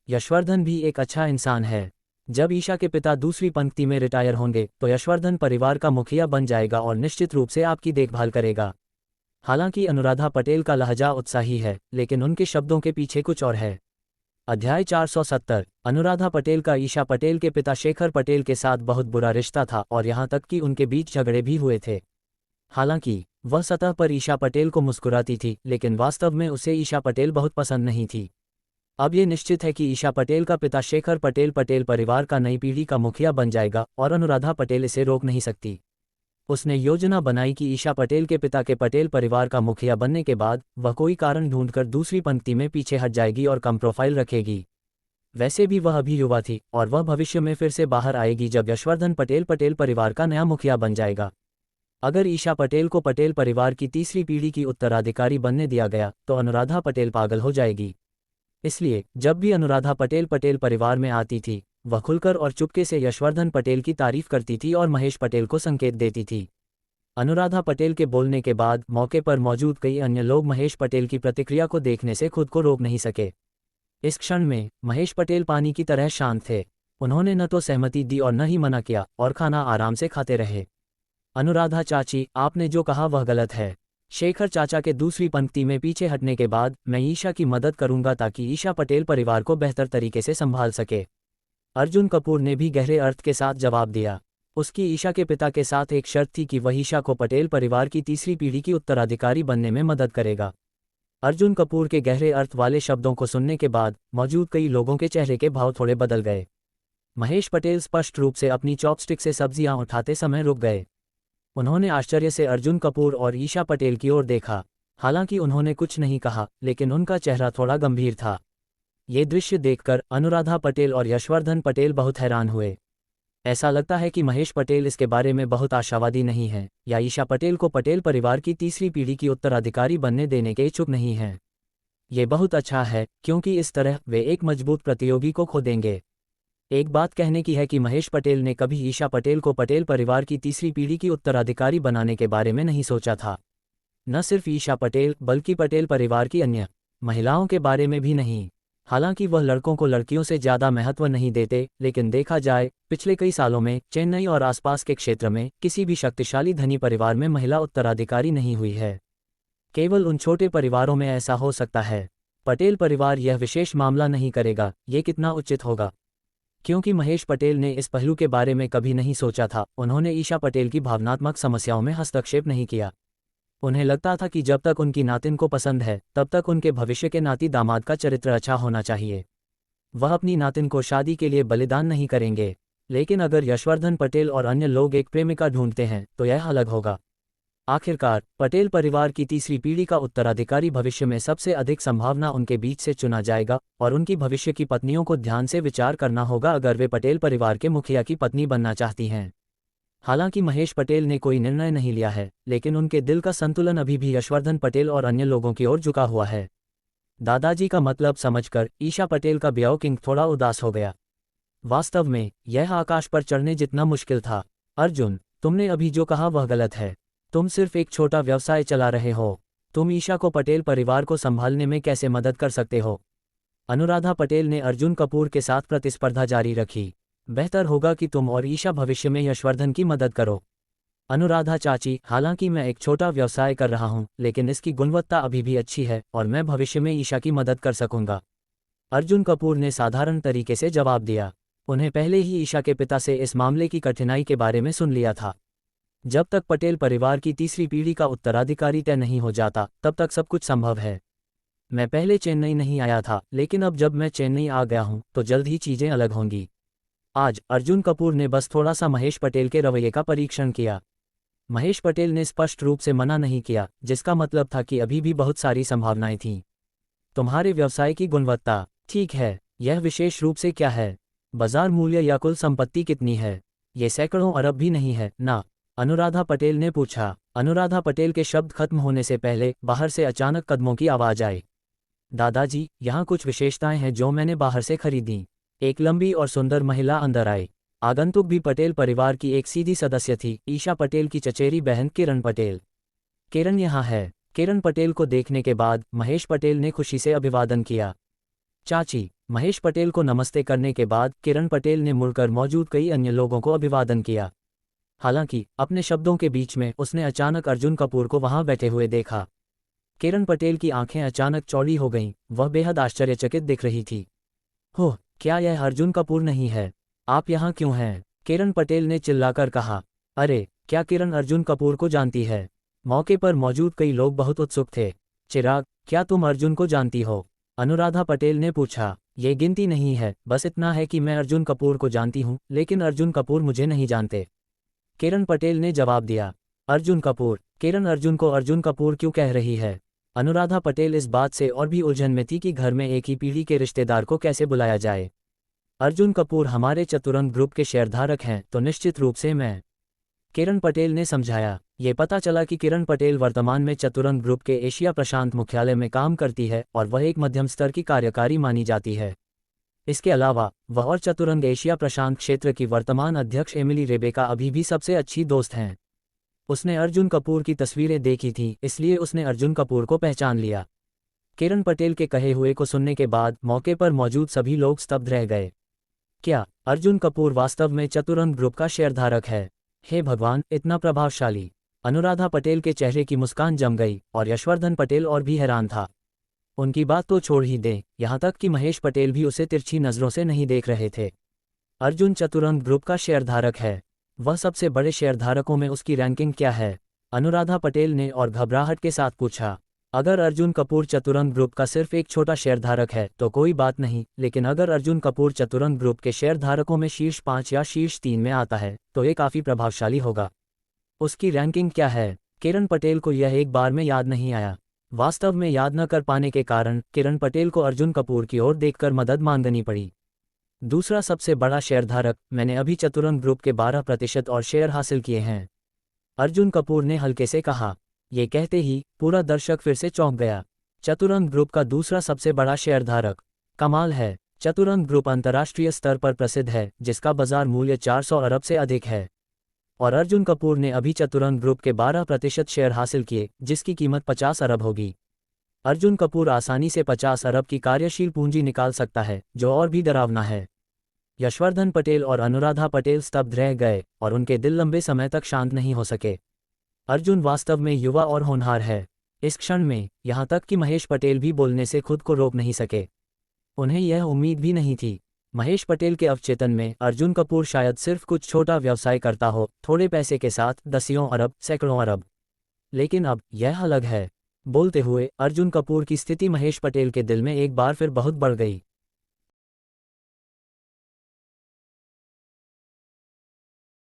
यशवर्धन भी एक अच्छा इंसान है। जब ईशा के पिता दूसरी पंक्ति में रिटायर होंगे तो यशवर्धन परिवार का मुखिया बन जाएगा और निश्चित रूप से आपकी देखभाल करेगा। हालांकि अनुराधा पटेल का लहजा उत्साही है, लेकिन उनके शब्दों के पीछे कुछ और है। अध्याय 470। अनुराधा पटेल का ईशा पटेल के पिता शेखर पटेल के साथ बहुत बुरा रिश्ता था और यहाँ तक कि उनके बीच झगड़े भी हुए थे। हालांकि वह सतह पर ईशा पटेल को मुस्कुराती थी, लेकिन वास्तव में उसे ईशा पटेल बहुत पसंद नहीं थी। अब ये निश्चित है कि ईशा पटेल का पिता शेखर पटेल पटेल परिवार का नई पीढ़ी का मुखिया बन जाएगा और अनुराधा पटेल इसे रोक नहीं सकती। उसने योजना बनाई कि ईशा पटेल के पिता के पटेल परिवार का मुखिया बनने के बाद वह कोई कारण ढूंढकर दूसरी पंक्ति में पीछे हट जाएगी और कम प्रोफाइल रखेगी। वैसे भी वह अभी युवा थी और वह भविष्य में फिर से बाहर आएगी जब यशवर्धन पटेल पटेल परिवार का नया मुखिया बन जाएगा। अगर ईशा पटेल को पटेल परिवार की तीसरी पीढ़ी की उत्तराधिकारी बनने दिया गया तो अनुराधा पटेल पागल हो जाएगी। इसलिए जब भी अनुराधा पटेल पटेल परिवार में आती थी, वह खुलकर और चुपके से यशवर्धन पटेल की तारीफ करती थी और महेश पटेल को संकेत देती थी। अनुराधा पटेल के बोलने के बाद मौके पर मौजूद कई अन्य लोग महेश पटेल की प्रतिक्रिया को देखने से खुद को रोक नहीं सके। इस क्षण में महेश पटेल पानी की तरह शांत थे। उन्होंने न तो सहमति दी और न ही मना किया और खाना आराम से खाते रहे। अनुराधा चाची, आपने जो कहा वह गलत है। शेखर चाचा के दूसरी पंक्ति में पीछे हटने के बाद मैं ईशा की मदद करूंगा ताकि ईशा पटेल परिवार को बेहतर तरीके से संभाल सके। अर्जुन कपूर ने भी गहरे अर्थ के साथ जवाब दिया। उसकी ईशा के पिता के साथ एक शर्त थी कि वह ईशा को पटेल परिवार की तीसरी पीढ़ी की उत्तराधिकारी बनने में मदद करेगा। अर्जुन कपूर के गहरे अर्थ वाले शब्दों को सुनने के बाद मौजूद कई लोगों के चेहरे के भाव थोड़े बदल गए। महेश पटेल स्पष्ट रूप से अपनी चॉपस्टिक से सब्जियां उठाते समय रुक गए। उन्होंने आश्चर्य से अर्जुन कपूर और ईशा पटेल की ओर देखा। हालांकि उन्होंने कुछ नहीं कहा, लेकिन उनका चेहरा थोड़ा गंभीर था। ये दृश्य देखकर अनुराधा पटेल और यशवर्धन पटेल बहुत हैरान हुए। ऐसा लगता है कि महेश पटेल इसके बारे में बहुत आशावादी नहीं हैं, या ईशा पटेल को पटेल परिवार की तीसरी पीढ़ी की उत्तराधिकारी बनने देने के इच्छुक नहीं हैं। ये बहुत अच्छा है, क्योंकि इस तरह वे एक मजबूत प्रतियोगी को खो देंगे। एक बात कहने की है कि महेश पटेल ने कभी ईशा पटेल को पटेल परिवार की तीसरी पीढ़ी की उत्तराधिकारी बनाने के बारे में नहीं सोचा था। न सिर्फ ईशा पटेल बल्कि पटेल परिवार की अन्य महिलाओं के बारे में भी नहीं। हालांकि वह लड़कों को लड़कियों से ज़्यादा महत्व नहीं देते, लेकिन देखा जाए पिछले कई सालों में चेन्नई और आसपास के क्षेत्र में किसी भी शक्तिशाली धनी परिवार में महिला उत्तराधिकारी नहीं हुई है। केवल उन छोटे परिवारों में ऐसा हो सकता है। पटेल परिवार यह विशेष मामला नहीं करेगा। ये कितना उचित होगा, क्योंकि महेश पटेल ने इस पहलू के बारे में कभी नहीं सोचा था। उन्होंने ईशा पटेल की भावनात्मक समस्याओं में हस्तक्षेप नहीं किया। उन्हें लगता था कि जब तक उनकी नातिन को पसंद है तब तक उनके भविष्य के नाती दामाद का चरित्र अच्छा होना चाहिए। वह अपनी नातिन को शादी के लिए बलिदान नहीं करेंगे। लेकिन अगर यशवर्धन पटेल और अन्य लोग एक प्रेमिका ढूंढते हैं तो यह अलग होगा। आखिरकार पटेल परिवार की तीसरी पीढ़ी का उत्तराधिकारी भविष्य में सबसे अधिक संभावना उनके बीच से चुना जाएगा, और उनकी भविष्य की पत्नियों को ध्यान से विचार करना होगा अगर वे पटेल परिवार के मुखिया की पत्नी बनना चाहती हैं। हालांकि महेश पटेल ने कोई निर्णय नहीं लिया है, लेकिन उनके दिल का संतुलन अभी भी यशवर्धन पटेल और अन्य लोगों की ओर झुका हुआ है। दादाजी का मतलब समझकर ईशा पटेल का ब्याह किंग थोड़ा उदास हो गया। वास्तव में यह आकाश पर चढ़ने जितना मुश्किल था। अर्जुन, तुमने अभी जो कहा वह गलत है। तुम सिर्फ एक छोटा व्यवसाय चला रहे हो। तुम ईशा को पटेल परिवार को संभालने में कैसे मदद कर सकते हो? अनुराधा पटेल ने अर्जुन कपूर के साथ प्रतिस्पर्धा जारी रखी। बेहतर होगा कि तुम और ईशा भविष्य में यशवर्धन की मदद करो। अनुराधा चाची, हालांकि मैं एक छोटा व्यवसाय कर रहा हूं, लेकिन इसकी गुणवत्ता अभी भी अच्छी है और मैं भविष्य में ईशा की मदद कर सकूंगा। अर्जुन कपूर ने साधारण तरीके से जवाब दिया। उन्हें पहले ही ईशा के पिता से इस मामले की कठिनाई के बारे में सुन लिया था। जब तक पटेल परिवार की तीसरी पीढ़ी का उत्तराधिकारी तय नहीं हो जाता तब तक सब कुछ संभव है। मैं पहले चेन्नई नहीं आया था, लेकिन अब जब मैं चेन्नई आ गया हूं तो जल्द ही चीजें अलग होंगी। आज अर्जुन कपूर ने बस थोड़ा सा महेश पटेल के रवैये का परीक्षण किया। महेश पटेल ने स्पष्ट रूप से मना नहीं किया, जिसका मतलब था कि अभी भी बहुत सारी संभावनाएं थीं। तुम्हारे व्यवसाय की गुणवत्ता ठीक है, यह विशेष रूप से क्या है? बाजार मूल्य या कुल संपत्ति कितनी है? ये सैकड़ों अरब भी नहीं है ना? अनुराधा पटेल ने पूछा। अनुराधा पटेल के शब्द खत्म होने से पहले बाहर से अचानक कदमों की आवाज आई। दादाजी, यहाँ कुछ विशेषताएं हैं जो मैंने बाहर से खरीदी। एक लंबी और सुंदर महिला अंदर आई। आगंतुक भी पटेल परिवार की एक सीधी सदस्य थी, ईशा पटेल की चचेरी बहन किरण पटेल। किरण यहाँ है। किरण पटेल को देखने के बाद महेश पटेल ने खुशी से अभिवादन किया। चाची, महेश पटेल को नमस्ते करने के बाद किरण पटेल ने मुड़कर मौजूद कई अन्य लोगों को अभिवादन किया। हालांकि अपने शब्दों के बीच में उसने अचानक अर्जुन कपूर को वहां बैठे हुए देखा। किरण पटेल की आंखें अचानक चौड़ी हो गईं। वह बेहद आश्चर्यचकित दिख रही थी। हो, क्या यह अर्जुन कपूर नहीं है? आप यहाँ क्यों हैं? किरण पटेल ने चिल्लाकर कहा। अरे, क्या किरण अर्जुन कपूर को जानती है? मौके पर मौजूद कई लोग बहुत उत्सुक थे। चिराग, क्या तुम अर्जुन को जानती हो? अनुराधा पटेल ने पूछा। ये गिनती नहीं है, बस इतना है कि मैं अर्जुन कपूर को जानती हूँ, लेकिन अर्जुन कपूर मुझे नहीं जानते। किरण पटेल ने जवाब दिया। अर्जुन कपूर? किरण अर्जुन को अर्जुन कपूर क्यों कह रही है? अनुराधा पटेल इस बात से और भी उलझन में थी कि घर में एक ही पीढ़ी के रिश्तेदार को कैसे बुलाया जाए। अर्जुन कपूर हमारे चतुरंग ग्रुप के शेयरधारक हैं, तो निश्चित रूप से मैं। किरण पटेल ने समझाया। ये पता चला कि किरण पटेल वर्तमान में चतुरंग ग्रुप के एशिया प्रशांत मुख्यालय में काम करती है और वह एक मध्यम स्तर की कार्यकारी मानी जाती है। इसके अलावा वह और चतुरंग एशिया प्रशांत क्षेत्र की वर्तमान अध्यक्ष एमिली रेबेका अभी भी सबसे अच्छी दोस्त हैं। उसने अर्जुन कपूर की तस्वीरें देखी थीं, इसलिए उसने अर्जुन कपूर को पहचान लिया। किरण पटेल के कहे हुए को सुनने के बाद मौके पर मौजूद सभी लोग स्तब्ध रह गए। क्या अर्जुन कपूर वास्तव में चतुरंग ग्रुप का शेयरधारक है? हे भगवान, इतना प्रभावशाली! अनुराधा पटेल के चेहरे की मुस्कान जम गई और यशवर्धन पटेल और भी हैरान था। उनकी बात तो छोड़ ही दें, यहाँ तक कि महेश पटेल भी उसे तिरछी नज़रों से नहीं देख रहे थे। अर्जुन चतुरंग ग्रुप का शेयरधारक है। वह सबसे बड़े शेयरधारकों में उसकी रैंकिंग क्या है? अनुराधा पटेल ने और घबराहट के साथ पूछा। अगर अर्जुन कपूर चतुरंग ग्रुप का सिर्फ एक छोटा शेयरधारक है तो कोई बात नहीं, लेकिन अगर अर्जुन कपूर चतुरंग ग्रुप के शेयरधारकों में शीर्ष 5 या शीर्ष 3 में आता है तो ये काफ़ी प्रभावशाली होगा। उसकी रैंकिंग क्या है? किरण पटेल को यह एक बार में याद नहीं आया। वास्तव में याद न कर पाने के कारण किरण पटेल को अर्जुन कपूर की ओर देखकर मदद मांगनी पड़ी। दूसरा सबसे बड़ा शेयरधारक, मैंने अभी चतुरंग ग्रुप के 12% और शेयर हासिल किए हैं, अर्जुन कपूर ने हल्के से कहा। ये कहते ही पूरा दर्शक फिर से चौंक गया। चतुरंग ग्रुप का दूसरा सबसे बड़ा शेयरधारक? कमाल है, चतुरंग ग्रुप अंतर्राष्ट्रीय स्तर पर प्रसिद्ध है, जिसका बाजार मूल्य 400 अरब से अधिक है। और अर्जुन कपूर ने अभी चतुरंग ग्रुप के 12% शेयर हासिल किए, जिसकी कीमत 50 अरब होगी। अर्जुन कपूर आसानी से 50 अरब की कार्यशील पूंजी निकाल सकता है, जो और भी डरावना है। यशवर्धन पटेल और अनुराधा पटेल स्तब्ध रह गए और उनके दिल लंबे समय तक शांत नहीं हो सके। अर्जुन वास्तव में युवा और होनहार है। इस क्षण में, यहाँ तक कि महेश पटेल भी बोलने से खुद को रोक नहीं सके। उन्हें यह उम्मीद भी नहीं थी। महेश पटेल के अवचेतन में अर्जुन कपूर शायद सिर्फ कुछ छोटा व्यवसाय करता हो, थोड़े पैसे के साथ, दसियों अरब, सैकड़ों अरब। लेकिन अब यह अलग है। बोलते हुए अर्जुन कपूर की स्थिति महेश पटेल के दिल में एक बार फिर बहुत बढ़ गई।